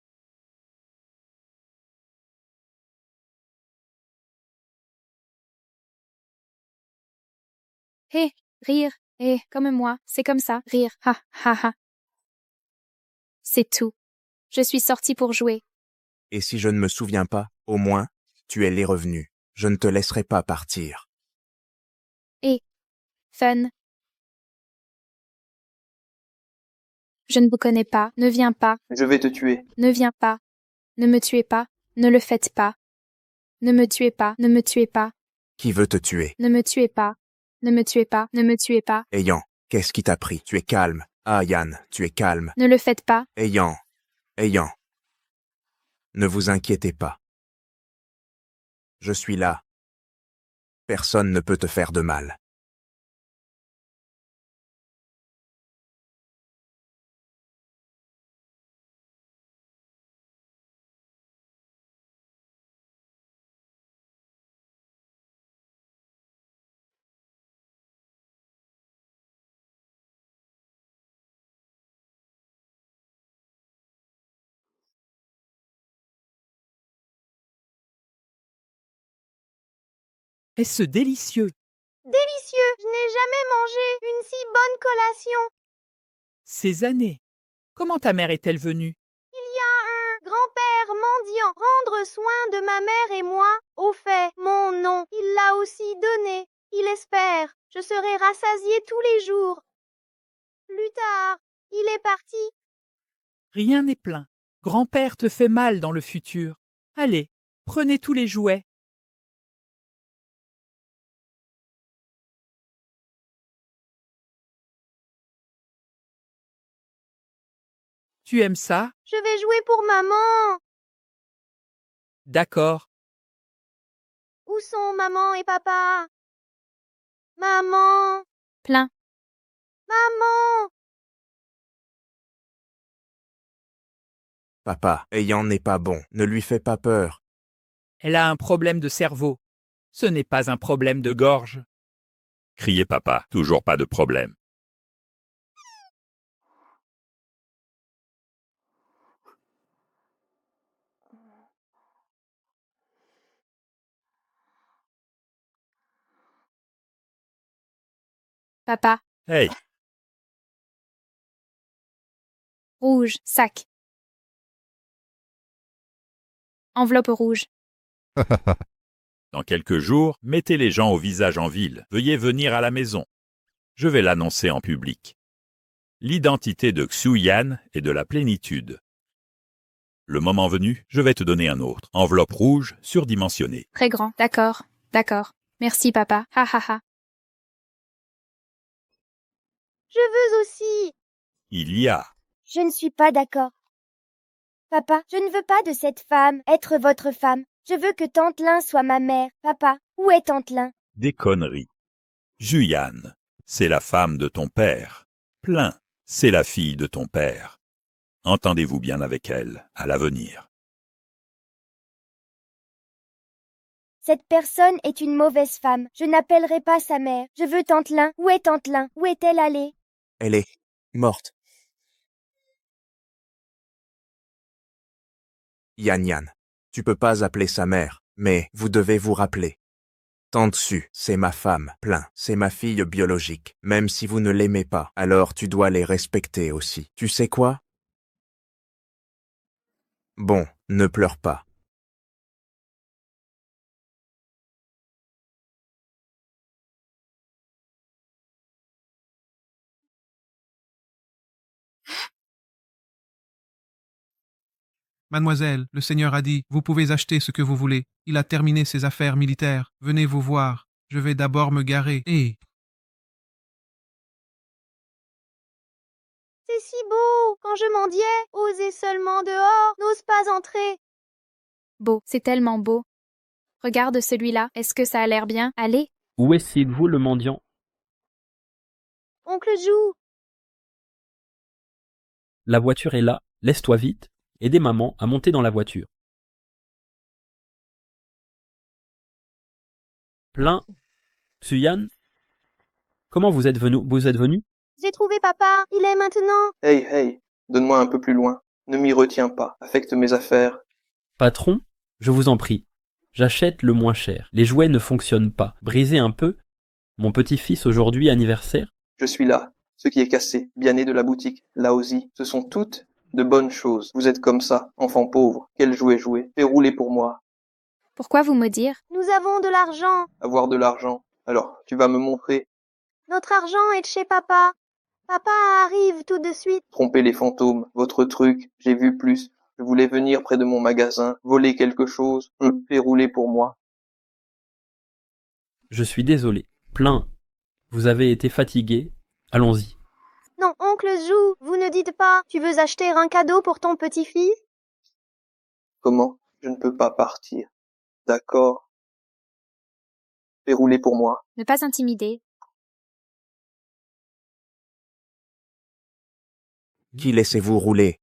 Hé, rire. Comme moi, c'est comme ça, rire. Ha ha ha. C'est tout. Je suis sortie pour jouer. Et si je ne me souviens pas, au moins, tu es les revenus. Je ne te laisserai pas partir. Fun. Je ne vous connais pas. Ne viens pas. Je vais te tuer. Ne viens pas. Ne me tuez pas. Ne le faites pas. Ne me tuez pas. Ne me tuez pas. Qui veut te tuer? Ne me tuez pas. Ne me tuez pas. Ne me tuez pas. Ayant, qu'est-ce qui t'a pris? Tu es calme. Ah Yann, tu es calme. Ne le faites pas. Ayant. Ne vous inquiétez pas. Je suis là. Personne ne peut te faire de mal. Est-ce délicieux? Délicieux! Je n'ai jamais mangé une si bonne collation. Ces années. Comment ta mère est-elle venue? Il y a un grand-père mendiant rendre soin de ma mère et moi. Au fait, mon nom, il l'a aussi donné. Il espère. Je serai rassasiée tous les jours. Plus tard, il est parti. Rien n'est plein. Grand-père te fait mal dans le futur. Allez, prenez tous les jouets. Tu aimes ça? Je vais jouer pour maman. D'accord. Où sont maman et papa? Maman, Plein. maman. Papa, Ayant n'est pas bon. Ne lui fais pas peur. Elle a un problème de cerveau. Ce n'est pas un problème de gorge. Criez papa, toujours pas de problème. Papa. Hey, Rouge. Sac. Enveloppe rouge. dans quelques jours, mettez les gens au visage en ville. Veuillez venir à la maison. Je vais l'annoncer en public. l'identité de Xu-Yan est de la plénitude. Le moment venu, je vais te donner un autre. Enveloppe rouge surdimensionnée. Très grand. D'accord. D'accord. Merci, papa. Ha ha ha. Je veux aussi. Il y a. Je ne suis pas d'accord. Papa, je ne veux pas de cette femme être votre femme. Je veux que Tante Lin soit ma mère. Papa, où est Tante Lin? Des conneries. Juyan, c'est la femme de ton père. Plein, c'est la fille de ton père. Entendez-vous bien avec elle, à l'avenir. Cette personne est une mauvaise femme. Je n'appellerai pas sa mère. Je veux Tante Lin. Où est Tante Lin? Où est-elle allée? Elle est morte. Yan, tu peux pas appeler sa mère, mais vous devez vous rappeler. Tante Su, c'est ma femme, Plein, c'est ma fille biologique. Même si vous ne l'aimez pas, alors tu dois les respecter aussi. Tu sais quoi? Bon, ne pleure pas. Mademoiselle, le Seigneur a dit, vous pouvez acheter ce que vous voulez. Il a terminé ses affaires militaires. Venez vous voir. Je vais d'abord me garer. C'est si beau. Quand je mendiais, osez seulement dehors, n'ose pas entrer. Beau. C'est tellement beau. Regarde celui-là. Est-ce que ça a l'air bien? Allez. Où est Sid-vous, le mendiant? Oncle Jou. La voiture est là. Laisse-toi vite. Aidez maman à monter dans la voiture. Plein. Xu-Yan, comment vous êtes venu? J'ai trouvé papa. Il est maintenant. Hey, donne-moi un peu plus loin. Ne m'y retiens pas. Affecte mes affaires. Patron, je vous en prie. J'achète le moins cher. Les jouets ne fonctionnent pas. Brisez un peu. Mon petit-fils aujourd'hui anniversaire. Je suis là. Ce qui est cassé, bien né de la boutique, là aussi, ce sont toutes de bonnes choses. Vous êtes comme ça, enfant pauvre. Quel jouet jouer? Fais rouler pour moi. Pourquoi vous maudire? Nous avons de l'argent. Avoir de l'argent. Alors, tu vas me montrer. Notre argent est de chez papa. Papa arrive tout de suite. Tromper les fantômes, votre truc, j'ai vu plus. Je voulais venir près de mon magasin, voler quelque chose. Fais rouler pour moi. Je suis désolé. Plein. Vous avez été fatigué. Allons-y. Non, oncle Jou, vous ne dites pas. Tu veux acheter un cadeau pour ton petit-fils? Comment? Je ne peux pas partir. D'accord. Fais rouler pour moi. Ne pas intimider. Qui laissez-vous rouler?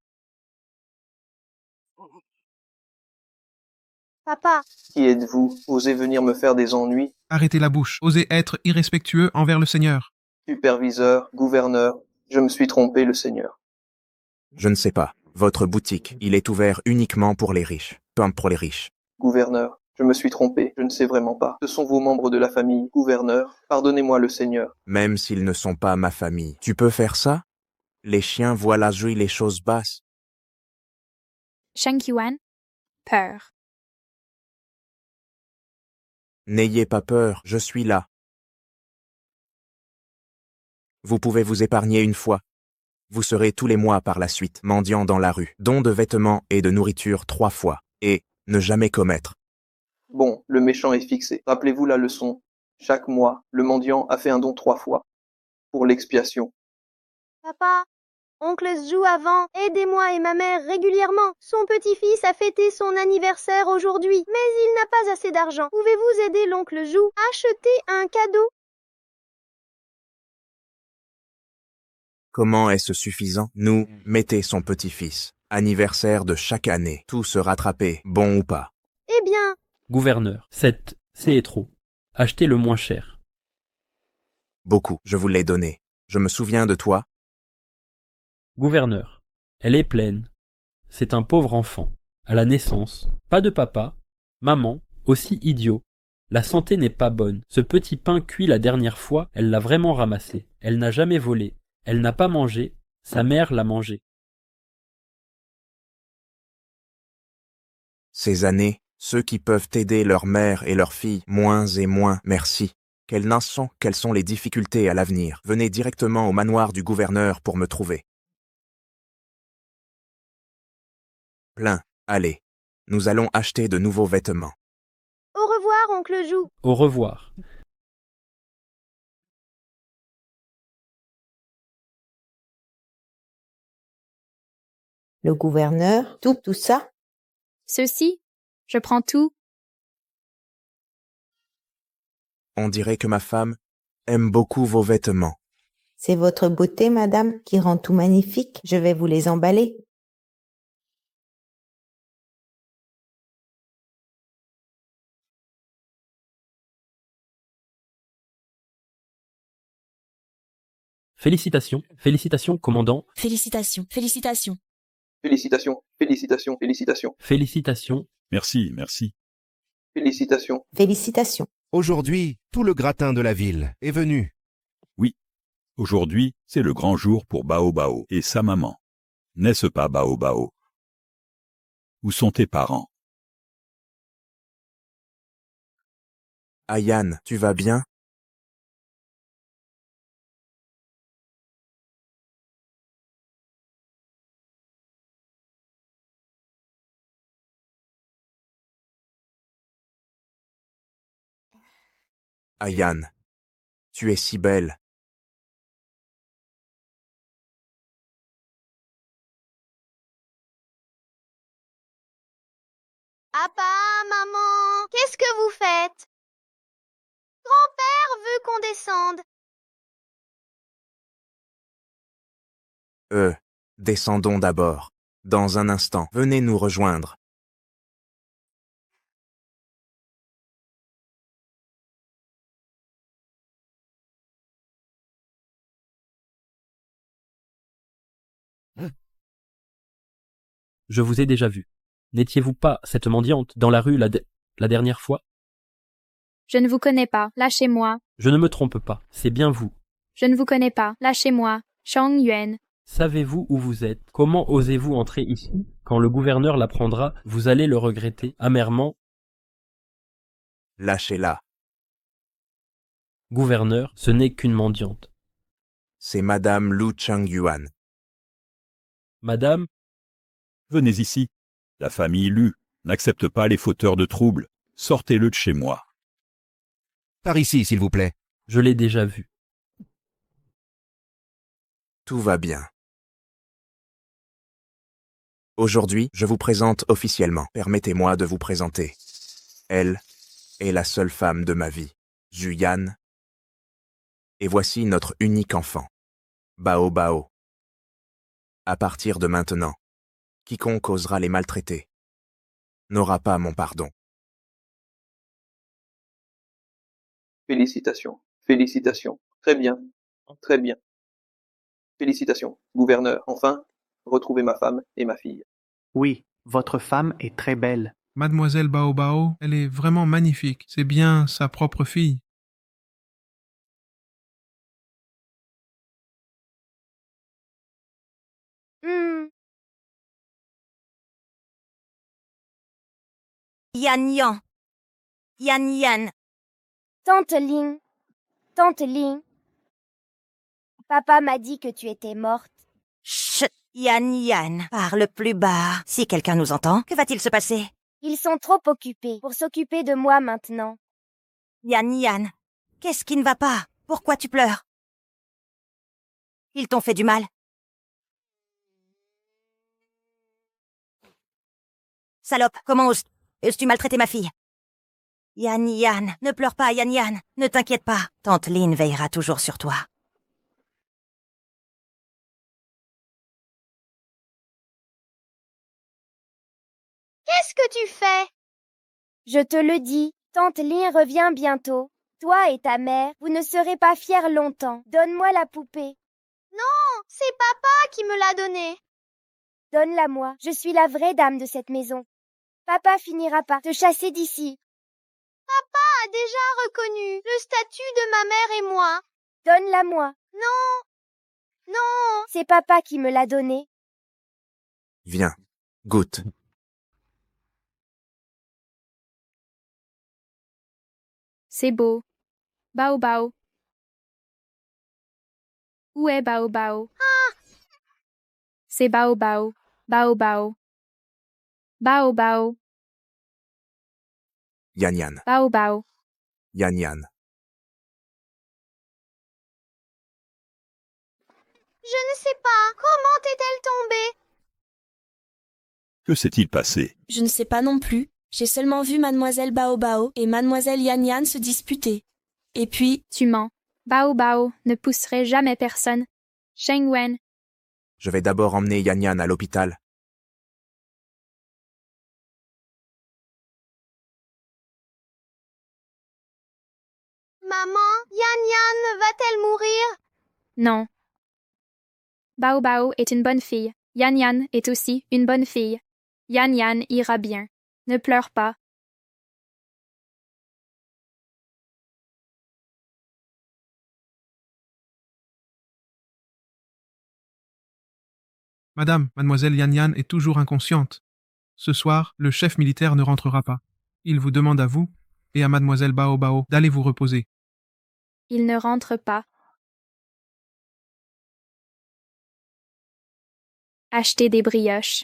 Papa. Qui êtes-vous? Osez venir me faire des ennuis? Arrêtez la bouche. Osez être irrespectueux envers le Seigneur. Superviseur, gouverneur, je me suis trompé, le Seigneur. Je ne sais pas. Votre boutique, il est ouvert uniquement pour les riches. Pas pour les riches. Gouverneur, je me suis trompé, je ne sais vraiment pas. Ce sont vos membres de la famille. Gouverneur, pardonnez-moi, le Seigneur. Même s'ils ne sont pas ma famille. Tu peux faire ça? Les chiens voient la joie les choses basses. Shang Yuan. Peur. N'ayez pas peur, je suis là. Vous pouvez vous épargner une fois. Vous serez tous les mois par la suite mendiant dans la rue, don de vêtements et de nourriture 3 fois, et ne jamais commettre. Bon, le méchant est fixé. Rappelez-vous la leçon. Chaque mois, le mendiant a fait un don 3 fois. Pour l'expiation. Papa, oncle Jou avant, aidez-moi et ma mère régulièrement. Son petit-fils a fêté son anniversaire aujourd'hui, mais il n'a pas assez d'argent. Pouvez-vous aider l'oncle Jou à acheter un cadeau? Comment est-ce suffisant? Nous, mettez son petit-fils. Anniversaire de chaque année. Tout se rattraper, bon ou pas. Eh bien. Gouverneur, c'est trop. Achetez le moins cher. Beaucoup, je vous l'ai donné. Je me souviens de toi. Gouverneur, elle est pleine. C'est un pauvre enfant. À la naissance. Pas de papa. Maman, aussi idiot. La santé n'est pas bonne. Ce petit pain cuit la dernière fois, elle l'a vraiment ramassé. Elle n'a jamais volé. Elle n'a pas mangé. Sa mère l'a mangé. Ces années, ceux qui peuvent aider leur mère et leur fille, moins et moins, merci. Quelles sont les difficultés à l'avenir? Venez directement au manoir du gouverneur pour me trouver. Plein, allez. Nous allons acheter de nouveaux vêtements. Au revoir, oncle Jou. Au revoir. Le gouverneur, tout ça? Ceci, je prends tout. On dirait que ma femme aime beaucoup vos vêtements. C'est votre beauté, madame, qui rend tout magnifique. Je vais vous les emballer. Félicitations, félicitations, commandant. Félicitations, félicitations. Félicitations, félicitations, félicitations. Félicitations. Merci, merci. Félicitations. Félicitations. Aujourd'hui, tout le gratin de la ville est venu. Oui, aujourd'hui, c'est le grand jour pour Bao Bao et sa maman. N'est-ce pas, Bao Bao? Où sont tes parents? Ayan, tu vas bien? Ayan, tu es si belle. Papa, maman, qu'est-ce que vous faites? Grand-père veut qu'on descende. Descendons d'abord. Dans un instant, venez nous rejoindre. Je vous ai déjà vu. N'étiez-vous pas cette mendiante dans la rue la dernière fois? Je ne vous connais pas, lâchez-moi. Je ne me trompe pas, c'est bien vous. Je ne vous connais pas, lâchez-moi. Chang Yuan. Savez-vous où vous êtes? Comment osez-vous entrer ici? Quand le gouverneur l'apprendra, vous allez le regretter amèrement. Lâchez-la. Gouverneur, ce n'est qu'une mendiante. C'est Madame Lu Changyuan. Madame, Venez ici. La famille Lu n'accepte pas les fauteurs de troubles. Sortez-le de chez moi. Par ici, s'il vous plaît. je l'ai déjà vu. Tout va bien. Aujourd'hui, je vous présente officiellement. Permettez-moi de vous présenter. Elle est la seule femme de ma vie, Juyan. Et voici notre unique enfant, Bao Bao. À partir de maintenant, quiconque osera les maltraiter n'aura pas mon pardon. Félicitations, félicitations. Très bien, très bien. Félicitations, gouverneur. Enfin, retrouvez ma femme et ma fille. Oui, votre femme est très belle. Mademoiselle Bao Bao, elle est vraiment magnifique. C'est bien sa propre fille. Hmm. Yan Yan. Yan Yan. Tante Ling. Tante Ling. Papa m'a dit que tu étais morte. Chut, Yan Yan. Parle plus bas. Si quelqu'un nous entend, que va-t-il se passer? Ils sont trop occupés pour s'occuper de moi maintenant. Yan Yan. Qu'est-ce qui ne va pas? Pourquoi tu pleures? Ils t'ont fait du mal? Salope, comment oses-tu maltraiter ma fille? Yan Yan, ne pleure pas, Yan Yan. Ne t'inquiète pas. Tante Lin veillera toujours sur toi. Qu'est-ce que tu fais? Je te le dis, Tante Lin revient bientôt. Toi et ta mère, vous ne serez pas fiers longtemps. Donne-moi la poupée. Non, c'est papa qui me l'a donnée. Donne-la-moi. Je suis la vraie dame de cette maison. Papa finira par te chasser d'ici. Papa a déjà reconnu le statut de ma mère et moi. Donne-la-moi. Non, non. C'est papa qui me l'a donnée. Viens, goûte. C'est beau. Bao Bao. Où est Bao Bao? Ah! C'est Bao Bao. Bao Bao. Bao Bao. Yan Yan. Bao Bao. Yan Yan. Je ne sais pas. Comment est-elle tombée? Que s'est-il passé? Je ne sais pas non plus. J'ai seulement vu mademoiselle Bao Bao et mademoiselle Yan Yan se disputer. Et puis... Tu mens. Bao Bao ne pousserait jamais personne. Sheng Wen. Je vais d'abord emmener Yan Yan à l'hôpital. Maman, Yan Yan va-t-elle mourir? Non. Bao Bao est une bonne fille. Yan Yan est aussi une bonne fille. Yan Yan ira bien. Ne pleure pas. Madame, mademoiselle Yan Yan est toujours inconsciente. Ce soir, le chef militaire ne rentrera pas. Il vous demande à vous et à mademoiselle Bao Bao d'aller vous reposer. Il ne rentre pas. Achetez des brioches.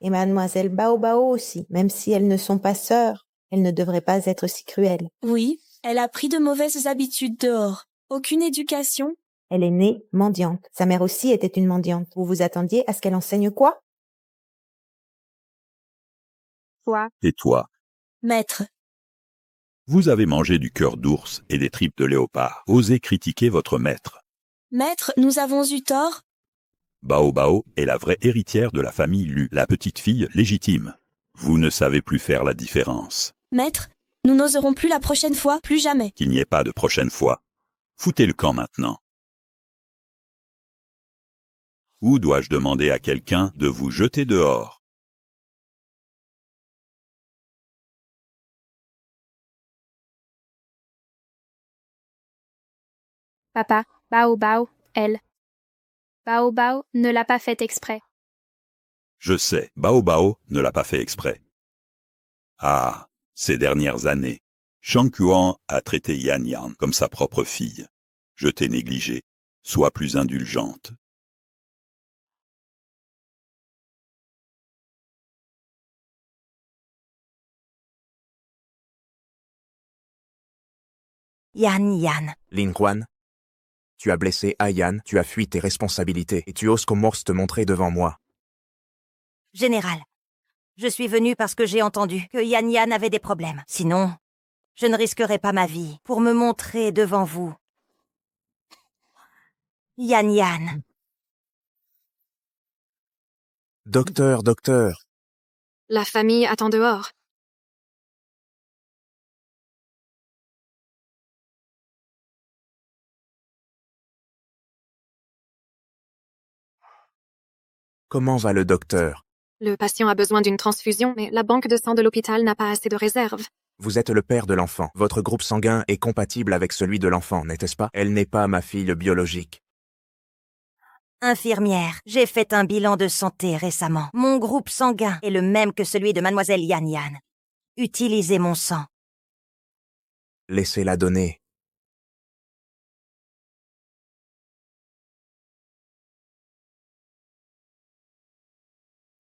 Et mademoiselle Bao Bao aussi, même si elles ne sont pas sœurs, elles ne devraient pas être si cruelles. Oui, elle a pris de mauvaises habitudes dehors. Aucune éducation. Elle est née mendiante. Sa mère aussi était une mendiante. Vous vous attendiez à ce qu'elle enseigne quoi? Toi. Et toi? Maître. Vous avez mangé du cœur d'ours et des tripes de léopard. Osez critiquer votre maître. Maître, nous avons eu tort. Bao Bao est la vraie héritière de la famille Lu, la petite fille légitime. Vous ne savez plus faire la différence. Maître, nous n'oserons plus la prochaine fois, plus jamais. Qu'il n'y ait pas de prochaine fois. Foutez le camp maintenant. Ou dois-je demander à quelqu'un de vous jeter dehors? Papa, Bao Bao, elle. Bao Bao ne l'a pas fait exprès. Je sais, Bao Bao ne l'a pas fait exprès. Ah, ces dernières années, Shang Kuan a traité Yan Yan comme sa propre fille. Je t'ai négligé. Sois plus indulgente. Yan Yan. Lin Huan. Tu as blessé Ayan, tu as fui tes responsabilités et tu oses comme morse te montrer devant moi. Général, je suis venu parce que j'ai entendu que Yan Yan avait des problèmes. Sinon, je ne risquerais pas ma vie pour me montrer devant vous. Yan Yan. Docteur, docteur. La famille attend dehors. Comment va le docteur? Le patient a besoin d'une transfusion, mais la banque de sang de l'hôpital n'a pas assez de réserves. Vous êtes le père de l'enfant. Votre groupe sanguin est compatible avec celui de l'enfant, n'était-ce pas? Elle n'est pas ma fille biologique. Infirmière, j'ai fait un bilan de santé récemment. Mon groupe sanguin est le même que celui de mademoiselle Yan Yan. Utilisez mon sang. Laissez-la donner.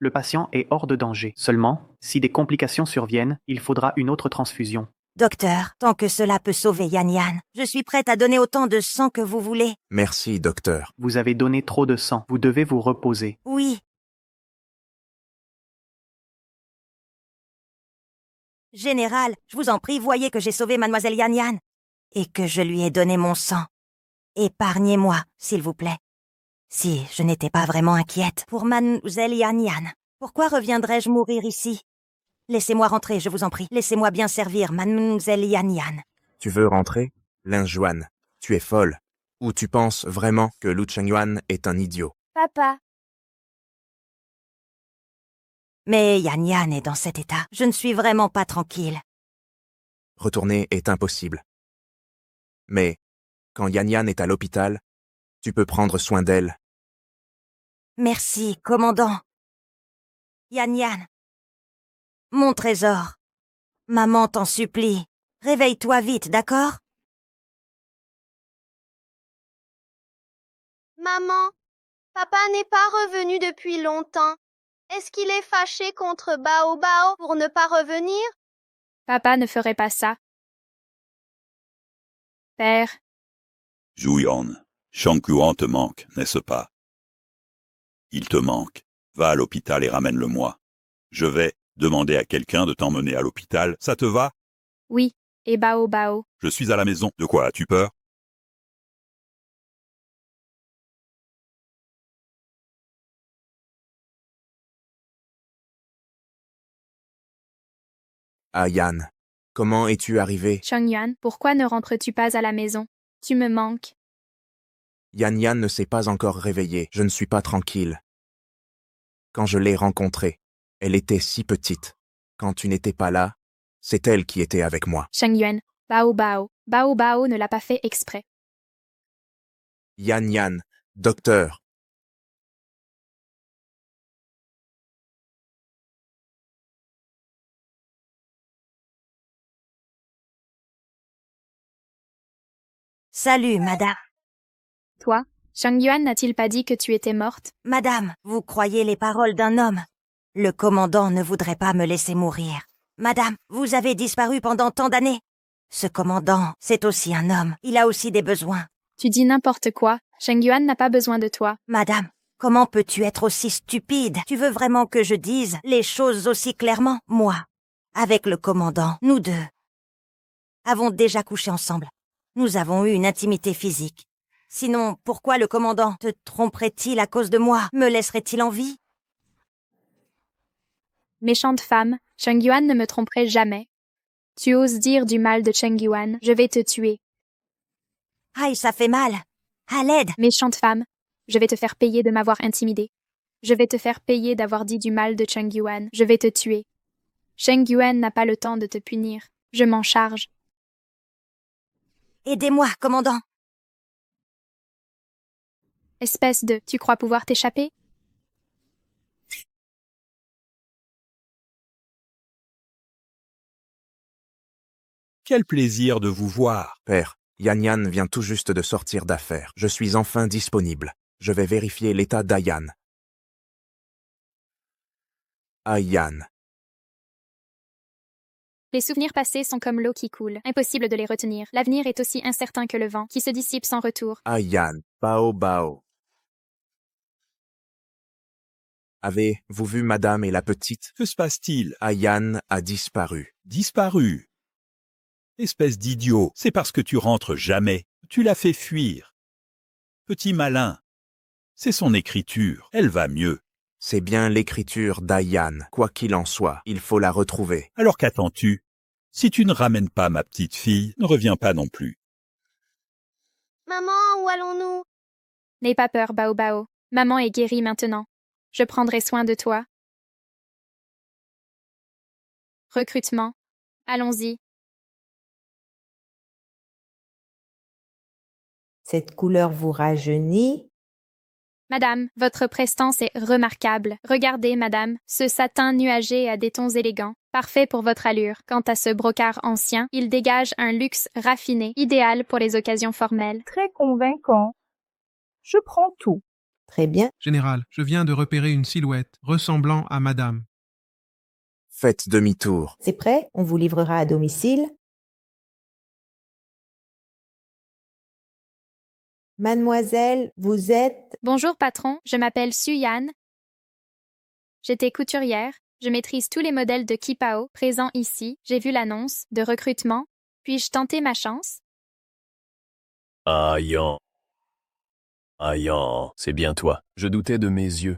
Le patient est hors de danger. Seulement, si des complications surviennent, il faudra une autre transfusion. Docteur, tant que cela peut sauver Yan Yan, je suis prête à donner autant de sang que vous voulez. Merci, docteur. Vous avez donné trop de sang. Vous devez vous reposer. Oui. Général, je vous en prie, voyez que j'ai sauvé mademoiselle Yan Yan et que je lui ai donné mon sang. Épargnez-moi, s'il vous plaît. Si je n'étais pas vraiment inquiète pour mademoiselle Yan Yan, pourquoi reviendrais-je mourir ici? Laissez-moi rentrer, je vous en prie. Laissez-moi bien servir mademoiselle Yan Yan. Tu veux rentrer? Lin Juan, tu es folle. Ou tu penses vraiment que Lu Chengyuan est un idiot? Papa. Mais Yan Yan est dans cet état. Je ne suis vraiment pas tranquille. Retourner est impossible. Mais, quand Yan Yan est à l'hôpital, tu peux prendre soin d'elle. Merci, commandant. Yan Yan. Mon trésor. Maman t'en supplie. Réveille-toi vite, d'accord? Maman, papa n'est pas revenu depuis longtemps. Est-ce qu'il est fâché contre Bao Bao pour ne pas revenir? Papa ne ferait pas ça. Père, Zhuyan, Shangquan te manque, n'est-ce pas? Il te manque. Va à l'hôpital et ramène-le-moi. Je vais demander à quelqu'un de t'emmener à l'hôpital. Ça te va? oui, et Bao Bao. Je suis à la maison. De quoi as-tu peur? Ah Yan, comment es-tu arrivé? Chongyuan, pourquoi ne rentres-tu pas à la maison? Tu me manques. Yan Yan ne s'est pas encore réveillée, je ne suis pas tranquille. Quand je l'ai rencontrée, elle était si petite. Quand tu n'étais pas là, c'est elle qui était avec moi. Chongyuan, Bao Bao. Bao Bao ne l'a pas fait exprès. Yan Yan, docteur. Salut, madame. Toi, Chongyuan n'a-t-il pas dit que tu étais morte? Madame, vous croyez les paroles d'un homme? Le commandant ne voudrait pas me laisser mourir. Madame, vous avez disparu pendant tant d'années. Ce commandant, c'est aussi un homme. Il a aussi des besoins. Tu dis n'importe quoi. Chongyuan n'a pas besoin de toi. Madame, comment peux-tu être aussi stupide? Tu veux vraiment que je dise les choses aussi clairement? Moi, avec le commandant, nous deux, avons déjà couché ensemble. Nous avons eu une intimité physique. Sinon, pourquoi le commandant te tromperait-il à cause de moi? Me laisserait-il en vie? Méchante femme, Chongyuan ne me tromperait jamais. Tu oses dire du mal de Chongyuan, je vais te tuer. Aïe, ça fait mal. À l'aide. Méchante femme, je vais te faire payer de m'avoir intimidée. Je vais te faire payer d'avoir dit du mal de Chongyuan, je vais te tuer. Chongyuan n'a pas le temps de te punir. Je m'en charge. Aidez-moi, commandant. Espèce de, tu crois pouvoir t'échapper? Quel plaisir de vous voir. Père, Yan Yan vient tout juste de sortir d'affaires. Je suis enfin disponible. Je vais vérifier l'état d'Ayan. Ayan. Les souvenirs passés sont comme l'eau qui coule. Impossible de les retenir. L'avenir est aussi incertain que le vent, qui se dissipe sans retour. Ayan. Bao Bao. Avez-vous vu madame et la petite? Que se passe-t-il? Ayan a disparu. Disparu. Espèce d'idiot, c'est parce que tu rentres jamais. Tu l'as fait fuir. Petit malin. C'est son écriture, elle va mieux. C'est bien l'écriture d'Ayan. Quoi qu'il en soit, il faut la retrouver. Alors qu'attends-tu? Si tu ne ramènes pas ma petite fille, ne reviens pas non plus. Maman, où allons-nous? N'aie pas peur, Bao Bao. Maman est guérie maintenant. Je prendrai soin de toi. Recrutement. Allons-y. Cette couleur vous rajeunit. Madame, votre prestance est remarquable. Regardez, madame, ce satin nuagé a des tons élégants, parfait pour votre allure. Quant à ce brocart ancien, il dégage un luxe raffiné, idéal pour les occasions formelles. Très convaincant. Je prends tout. Très bien. Général, je viens de repérer une silhouette ressemblant à madame. Faites demi-tour. C'est prêt? On vous livrera à domicile. Mademoiselle, vous êtes... Bonjour patron, je m'appelle Su-Yan. J'étais couturière, je maîtrise tous les modèles de Kipao présents ici, j'ai vu l'annonce de recrutement. Puis-je tenter ma chance? Ayan. Ayan, c'est bien toi. Je doutais de mes yeux.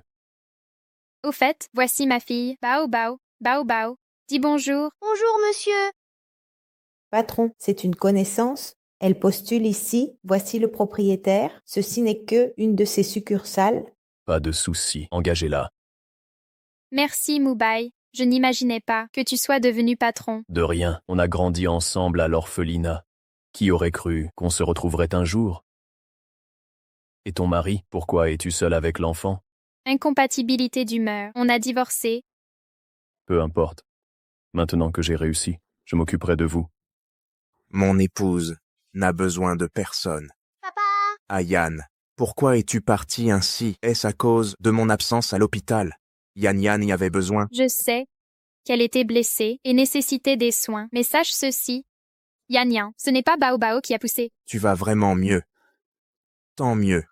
Au fait, voici ma fille, Bao Bao. Bao Bao, dis bonjour. Bonjour, monsieur. Patron, c'est une connaissance. Elle postule ici. Voici le propriétaire. Ceci n'est que une de ses succursales. Pas de souci, engagez-la. Merci, Moubaï. Je n'imaginais pas que tu sois devenu patron. De rien, on a grandi ensemble à l'orphelinat. Qui aurait cru qu'on se retrouverait un jour? Et ton mari, pourquoi es-tu seul avec l'enfant? Incompatibilité d'humeur. On a divorcé. Peu importe. Maintenant que j'ai réussi, je m'occuperai de vous. Mon épouse n'a besoin de personne. Papa! Ayan Pourquoi es-tu parti ainsi? Est-ce à cause de mon absence à l'hôpital? Yan Yan y avait besoin. Je sais qu'elle était blessée et nécessitait des soins, mais sache ceci. Yan Yan, ce n'est pas Bao Bao qui a poussé. Tu vas vraiment mieux. Tant mieux.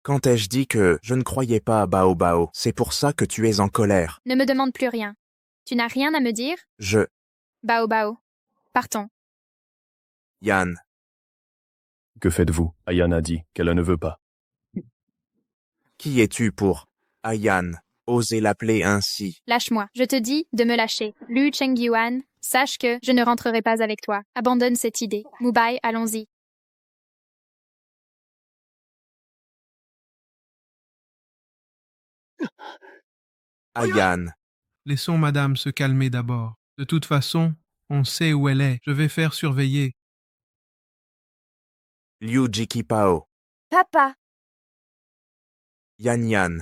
Quand ai-je dit que je ne croyais pas à Bao Bao? C'est pour ça que tu es en colère. Ne me demande plus rien. Tu n'as rien à me dire? Bao Bao. Partons. Yan. Que faites-vous? Ayan a dit qu'elle ne veut pas. Qui es-tu pour Ayan? Oser l'appeler ainsi. Lâche-moi. Je te dis de me lâcher. Lu Chengyuan, sache que je ne rentrerai pas avec toi. Abandonne cette idée. Mubai, allons-y. Ayan. Laissons madame se calmer d'abord. De toute façon, on sait où elle est. Je vais faire surveiller. Liu Jikipao. Papa, Yan Yan.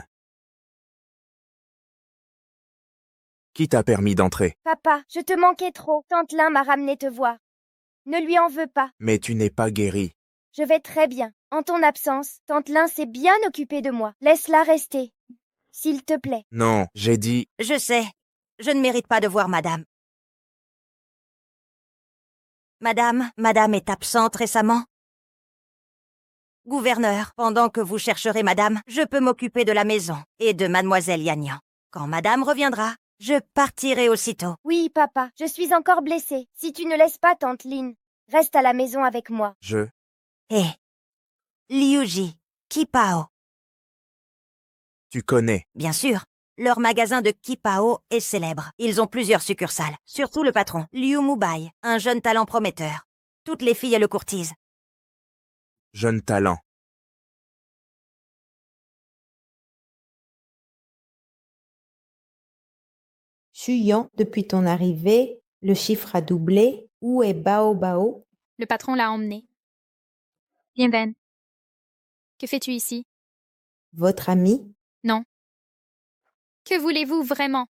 Qui t'a permis d'entrer? papa, je te manquais trop. Tante Lin m'a ramené te voir. Ne lui en veux pas. Mais tu n'es pas guéri. Je vais très bien. En ton absence, Tante Lin s'est bien occupée de moi. Laisse-la rester. S'il te plaît. Non, j'ai dit... Je sais. Je ne mérite pas de voir madame. Madame est absente récemment. Gouverneur, pendant que vous chercherez madame, je peux m'occuper de la maison et de mademoiselle Yan Yan. Quand madame reviendra, je partirai aussitôt. Oui, papa, je suis encore blessée. Si tu ne laisses pas Tante Lin, reste à la maison avec moi. Liuji, Kipao. Tu connais. Bien sûr. Leur magasin de Kipao est célèbre. Ils ont plusieurs succursales. Surtout le patron, Liu Mubai, un jeune talent prometteur. Toutes les filles le courtisent. Jeune talent. Chuyan, depuis ton arrivée, le chiffre a doublé. Où est Bao Bao? Le patron l'a emmené. Viens, Ben. Que fais-tu ici? Votre ami? Non. Que voulez-vous vraiment?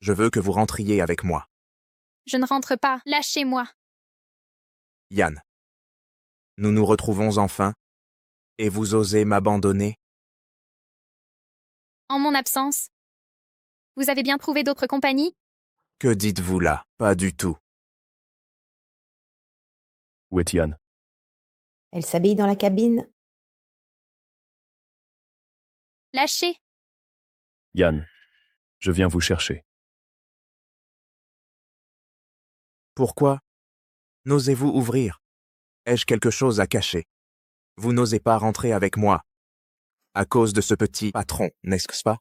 Je veux que vous rentriez avec moi. Je ne rentre pas. Lâchez-moi. Yan. Nous nous retrouvons enfin. Et vous osez m'abandonner? En mon absence. Vous avez bien trouvé d'autres compagnies? Que dites-vous là? Pas du tout. Où est Yan? Elle s'habille dans la cabine. Lâchez. Yan, je viens vous chercher. Pourquoi? N'osez-vous ouvrir? Ai-je quelque chose à cacher? Vous n'osez pas rentrer avec moi. À cause de ce petit patron, n'est-ce pas?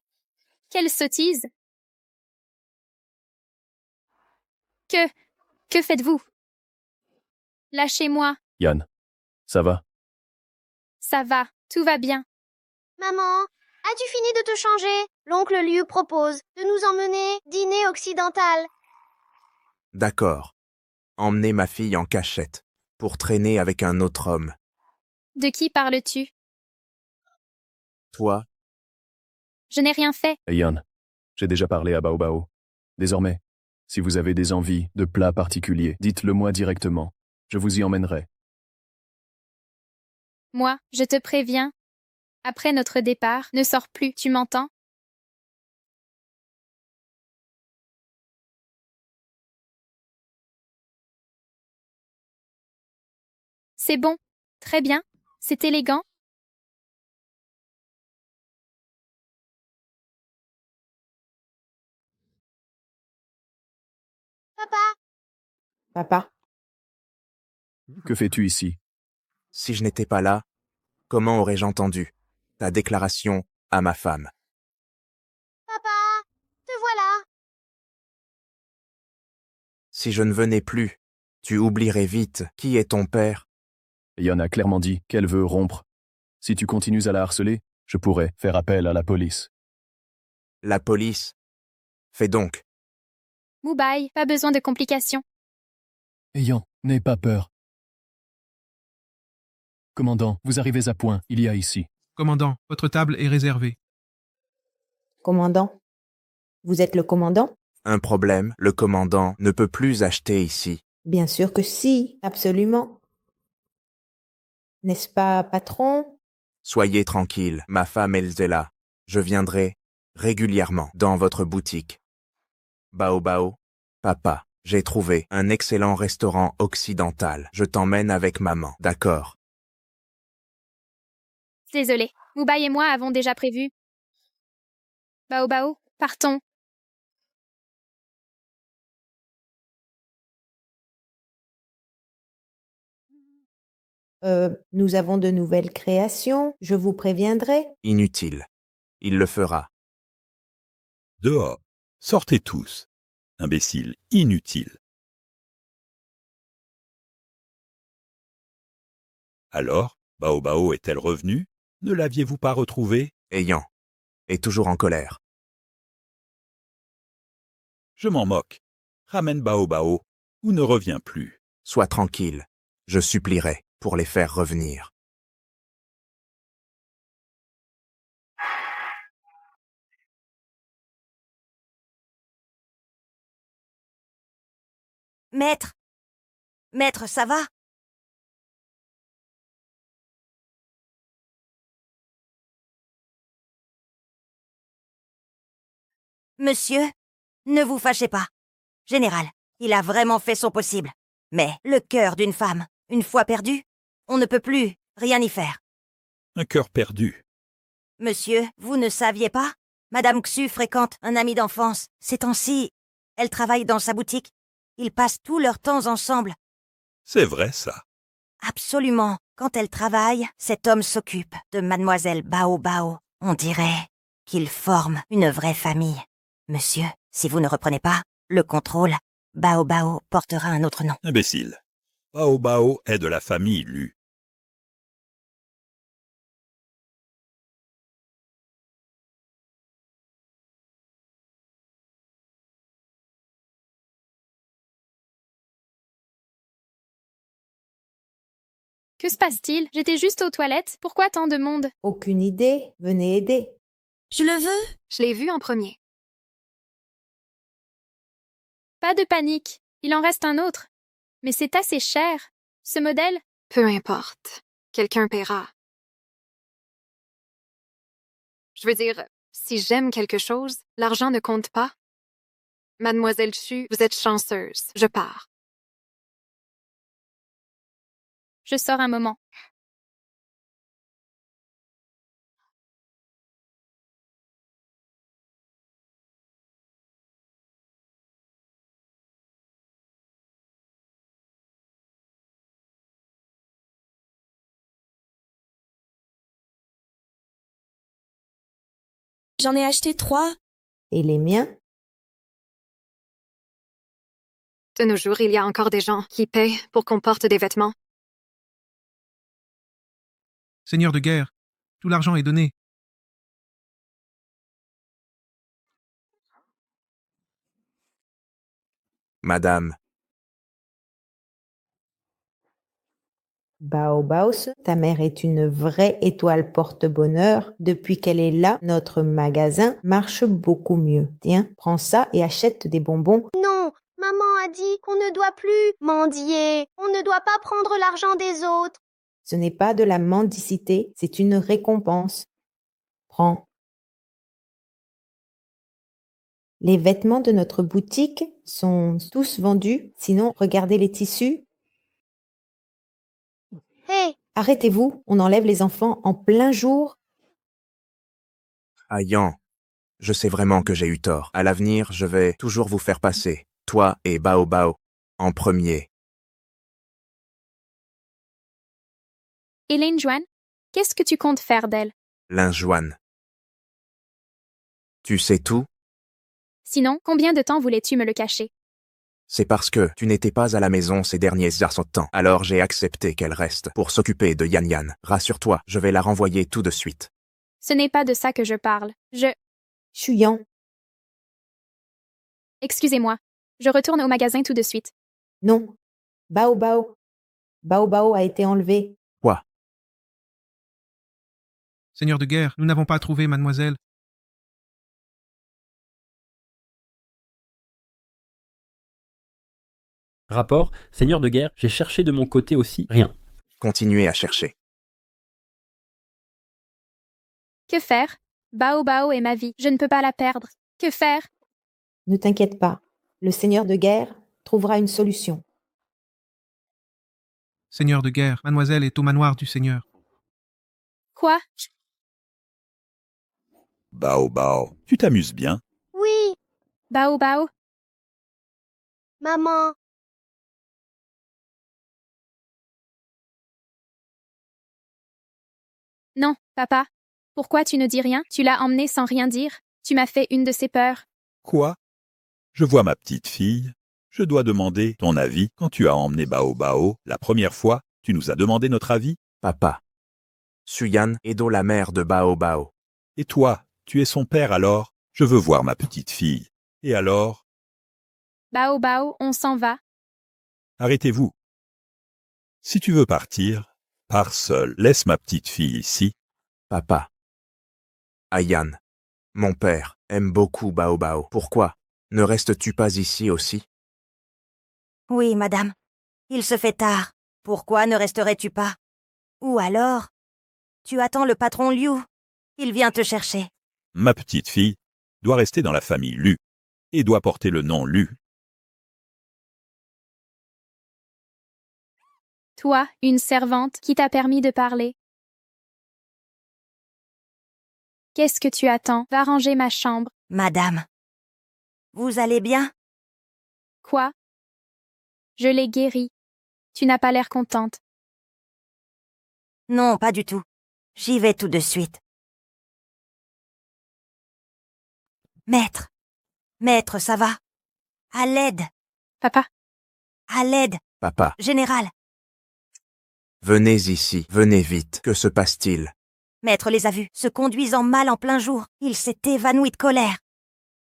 Quelle sottise! Que faites-vous? Lâchez-moi. Yan, ça va? Ça va, tout va bien. Maman, as-tu fini de te changer? L'oncle Liu propose de nous emmener dîner occidental. D'accord. Emmenez ma fille en cachette, pour traîner avec un autre homme. De qui parles-tu? Toi? Je n'ai rien fait. Yan, j'ai déjà parlé à Bao Bao. Désormais, si vous avez des envies de plats particuliers, dites-le moi directement. Je vous y emmènerai. Moi, je te préviens. Après notre départ, ne sors plus, tu m'entends? C'est bon. Très bien. C'est élégant. Papa, Que fais-tu ici? Si je n'étais pas là, comment aurais-je entendu ta déclaration à ma femme? Papa, te voilà. Si je ne venais plus, tu oublierais vite qui est ton père. Yan a clairement dit qu'elle veut rompre. Si tu continues à la harceler, je pourrais faire appel à la police. La police? Fais donc. Mubai, pas besoin de complications. Yan, n'aie pas peur. Commandant, vous arrivez à point, il y a ici. Commandant, votre table est réservée. commandant. Vous êtes le commandant? Un problème, le commandant ne peut plus acheter ici. Bien sûr que si, absolument. N'est-ce pas, patron? Soyez tranquille, ma femme Elzela. Je viendrai régulièrement dans votre boutique. Bao Bao, papa, j'ai trouvé un excellent restaurant occidental. Je t'emmène avec maman, d'accord? Désolé, Moubaï et moi avons déjà prévu. Bao Bao, partons. Nous avons de nouvelles créations, je vous préviendrai. Inutile. Il le fera. Dehors. Sortez tous. Imbécile inutile. Alors, Bao Bao est-elle revenue? Ne l'aviez-vous pas retrouvée? Ayant. Est toujours en colère. Je m'en moque. Ramène Bao Bao, ou ne reviens plus. Sois tranquille. Je supplierai pour les faire revenir. Maître! Maître, ça va? Monsieur, ne vous fâchez pas. Général, il a vraiment fait son possible. Mais le cœur d'une femme, une fois perdu, on ne peut plus rien y faire. Un cœur perdu. Monsieur, vous ne saviez pas? Madame Xu fréquente un ami d'enfance. Ces temps-ci, elle travaille dans sa boutique. Ils passent tout leur temps ensemble. C'est vrai, ça. Absolument. Quand elle travaille, cet homme s'occupe de mademoiselle Bao Bao. On dirait qu'ils forment une vraie famille. Monsieur, si vous ne reprenez pas le contrôle, Bao Bao portera un autre nom. Imbécile. Bao Bao est de la famille Lu. Que se passe-t-il? J'étais juste aux toilettes. Pourquoi tant de monde? Aucune idée, venez aider. Je le veux. Je l'ai vu en premier. Pas de panique. Il en reste un autre. Mais c'est assez cher. Ce modèle? Peu importe. Quelqu'un paiera. Je veux dire, si j'aime quelque chose, l'argent ne compte pas. Mademoiselle Chu, vous êtes chanceuse. Je pars. Je sors un moment. J'en ai acheté 3. Et les miens? De nos jours, il y a encore des gens qui paient pour qu'on porte des vêtements. Seigneur de guerre, tout l'argent est donné. Madame, Bao Baos, ta mère est une vraie étoile porte-bonheur. Depuis qu'elle est là, notre magasin marche beaucoup mieux. Tiens, prends ça et achète des bonbons. Non, maman a dit qu'on ne doit plus mendier. On ne doit pas prendre l'argent des autres. Ce n'est pas de la mendicité, c'est une récompense. Prends. Les vêtements de notre boutique sont tous vendus. Sinon, regardez les tissus. Hé, Arrêtez-vous, on enlève les enfants en plein jour. Ayan, je sais vraiment que j'ai eu tort. À l'avenir, je vais toujours vous faire passer, toi et Bao Bao, en premier. Hélène Joanne, qu'est-ce que tu comptes faire d'elle? Linjoine. Tu sais tout? Sinon, combien de temps voulais-tu me le cacher? C'est parce que tu n'étais pas à la maison ces derniers arceaux de temps. Alors j'ai accepté qu'elle reste pour s'occuper de Yan Yan. Rassure-toi, je vais la renvoyer tout de suite. Ce n'est pas de ça que je parle. Chuyan. Excusez-moi. Je retourne au magasin tout de suite. Non. Bao Bao. Bao Bao a été enlevé. Quoi? Seigneur de guerre, nous n'avons pas trouvé mademoiselle. Rapport, seigneur de guerre, j'ai cherché de mon côté aussi, rien. Continuez à chercher. Que faire? Bao Bao est ma vie, je ne peux pas la perdre. Que faire? Ne t'inquiète pas, le seigneur de guerre trouvera une solution. Seigneur de guerre, mademoiselle est au manoir du seigneur. Quoi? Bao Bao, tu t'amuses bien? Oui, Bao Bao? maman. Non, papa. Pourquoi tu ne dis rien? Tu l'as emmené sans rien dire. Tu m'as fait une de ces peurs. Quoi? Je vois ma petite fille. Je dois demander ton avis. Quand tu as emmené Bao Bao, la première fois, tu nous as demandé notre avis. Papa. Suyan est donc la mère de Bao Bao. Et toi, tu es son père alors? Je veux voir ma petite fille. Et alors? Bao Bao, on s'en va. Arrêtez-vous. Si tu veux partir, pars seul. Laisse ma petite fille ici. Papa. Ayan, mon père, aime beaucoup Bao Bao. Pourquoi ne restes-tu pas ici aussi? Oui, madame. Il se fait tard. Pourquoi ne resterais-tu pas? Ou alors, tu attends le patron Liu. Il vient te chercher. Ma petite fille doit rester dans la famille Lu et doit porter le nom Lu. Toi, une servante, qui t'a permis de parler. Qu'est-ce que tu attends? Va ranger ma chambre. Madame, vous allez bien? Quoi? Je l'ai guérie. Tu n'as pas l'air contente. Non, pas du tout. J'y vais tout de suite. Maître. Maître, ça va? À l'aide. Papa. À l'aide. Papa. Général. Venez ici, venez vite. Que se passe-t-il? Maître les a vus, se conduisant mal en plein jour. Il s'est évanoui de colère.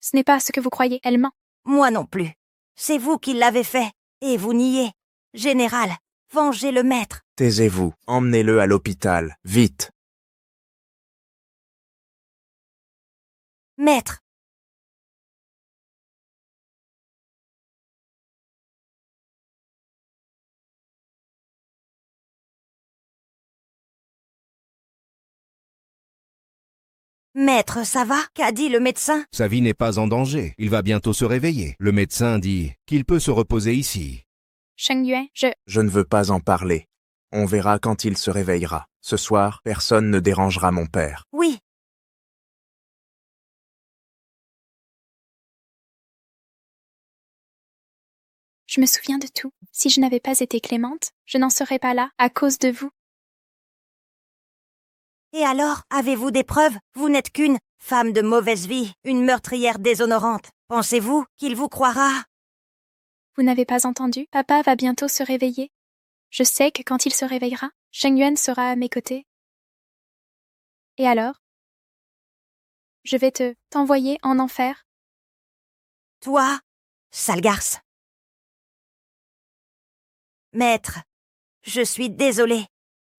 Ce n'est pas ce que vous croyez, elle ment. Moi non plus. C'est vous qui l'avez fait, et vous niez. Général, vengez le maître. Taisez-vous, emmenez-le à l'hôpital, vite. Maître. Maître, ça va? Qu'a dit le médecin? Sa vie n'est pas en danger. Il va bientôt se réveiller. Le médecin dit qu'il peut se reposer ici. Sheng Yuan, Je ne veux pas en parler. On verra quand il se réveillera. Ce soir, personne ne dérangera mon père. Oui. Je me souviens de tout. Si je n'avais pas été clémente, je n'en serais pas là, à cause de vous. Et alors, avez-vous des preuves? Vous n'êtes qu'une femme de mauvaise vie, une meurtrière déshonorante. Pensez-vous qu'il vous croira? Vous n'avez pas entendu? Papa va bientôt se réveiller. Je sais que quand il se réveillera, Sheng Yuan sera à mes côtés. Et alors? Je vais t'envoyer en enfer. Toi, sale garce. Maître, je suis désolé.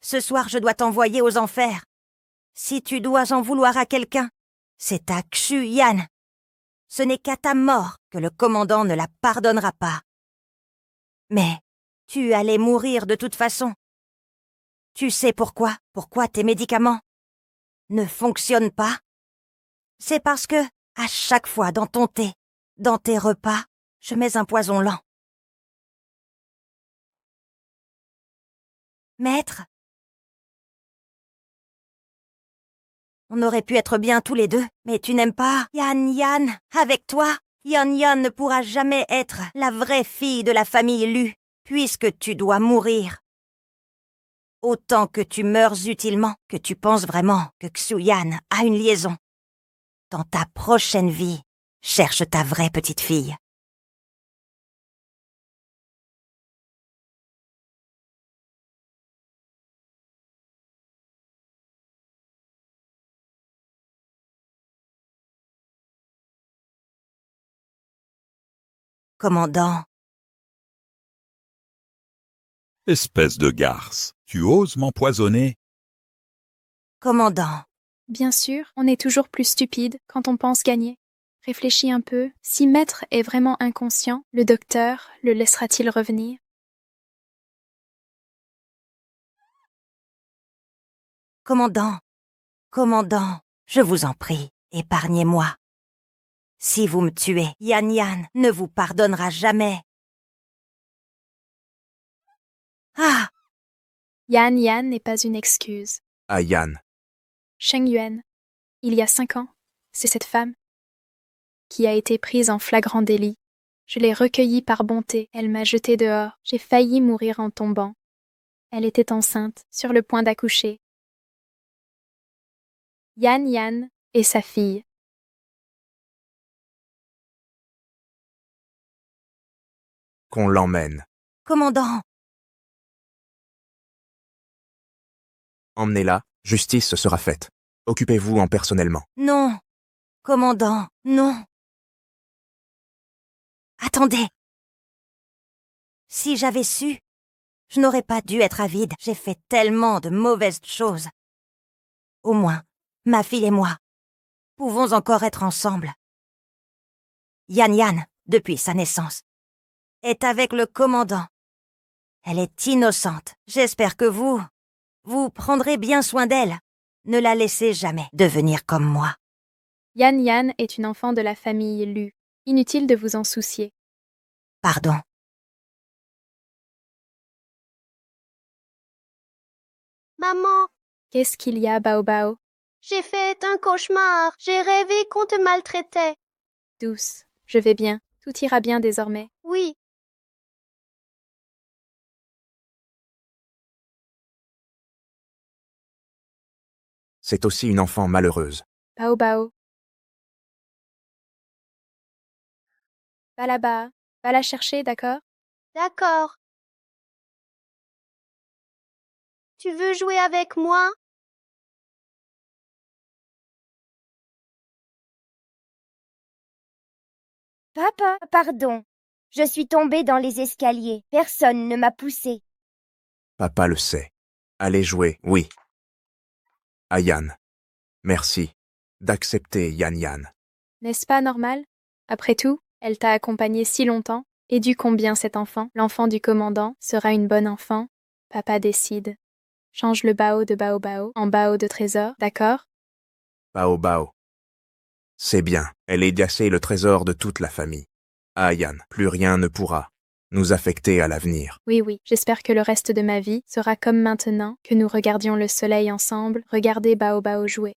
Ce soir, je dois t'envoyer aux enfers. Si tu dois en vouloir à quelqu'un, c'est à Xu Yan. Ce n'est qu'à ta mort que le commandant ne la pardonnera pas. Mais tu allais mourir de toute façon. Tu sais pourquoi? Pourquoi tes médicaments ne fonctionnent pas? C'est parce que, à chaque fois dans ton thé, dans tes repas, je mets un poison lent. Maître? On aurait pu être bien tous les deux, mais tu n'aimes pas Yan Yan. Avec toi, Yan Yan ne pourra jamais être la vraie fille de la famille Lu, puisque tu dois mourir. Autant que tu meurs utilement, que tu penses vraiment que Xu Yan a une liaison. Dans ta prochaine vie, cherche ta vraie petite fille. Commandant. Espèce de garce, tu oses m'empoisonner? Commandant. Bien sûr, on est toujours plus stupide quand on pense gagner. Réfléchis un peu. Si Maître est vraiment inconscient, le docteur le laissera-t-il revenir? Commandant, commandant, je vous en prie, épargnez-moi. Si vous me tuez, Yan Yan ne vous pardonnera jamais. Ah! Yan Yan n'est pas une excuse. À Yan. Sheng Yuan, il y a 5 ans, c'est cette femme qui a été prise en flagrant délit. Je l'ai recueillie par bonté, elle m'a jetée dehors. J'ai failli mourir en tombant. Elle était enceinte, sur le point d'accoucher. Yan Yan et sa fille. Qu'on l'emmène. Commandant! Emmenez-la, justice sera faite. Occupez-vous en personnellement. Non! Commandant, non! Attendez! Si j'avais su, je n'aurais pas dû être avide. J'ai fait tellement de mauvaises choses. Au moins, ma fille et moi pouvons encore être ensemble. Yan Yan, depuis sa naissance, est avec le commandant. Elle est innocente. J'espère que vous prendrez bien soin d'elle. Ne la laissez jamais devenir comme moi. Yan Yan est une enfant de la famille Lu. Inutile de vous en soucier. Pardon. Maman, Qu'est-ce qu'il y a, Bao Bao? j'ai fait un cauchemar. J'ai rêvé qu'on te maltraitait. Douce, je vais bien. Tout ira bien désormais. Oui. C'est aussi une enfant malheureuse. Bao Bao. Va là-bas. Va la chercher, d'accord? D'accord. Tu veux jouer avec moi? Papa, pardon. Je suis tombée dans les escaliers. Personne ne m'a poussée. Papa le sait. Allez jouer, oui. À Yan. Merci d'accepter Yan Yan. N'est-ce pas normal? Après tout, elle t'a accompagné si longtemps. Éduquons bien cet enfant. L'enfant du commandant sera une bonne enfant. Papa décide. Change le Bao de Bao Bao en Bao de trésor, d'accord? Bao Bao. C'est bien, elle est d'assez le trésor de toute la famille. Ah Yan, plus rien ne pourra nous affecter à l'avenir. Oui, oui, j'espère que le reste de ma vie sera comme maintenant, que nous regardions le soleil ensemble, regarder Bao Bao jouer.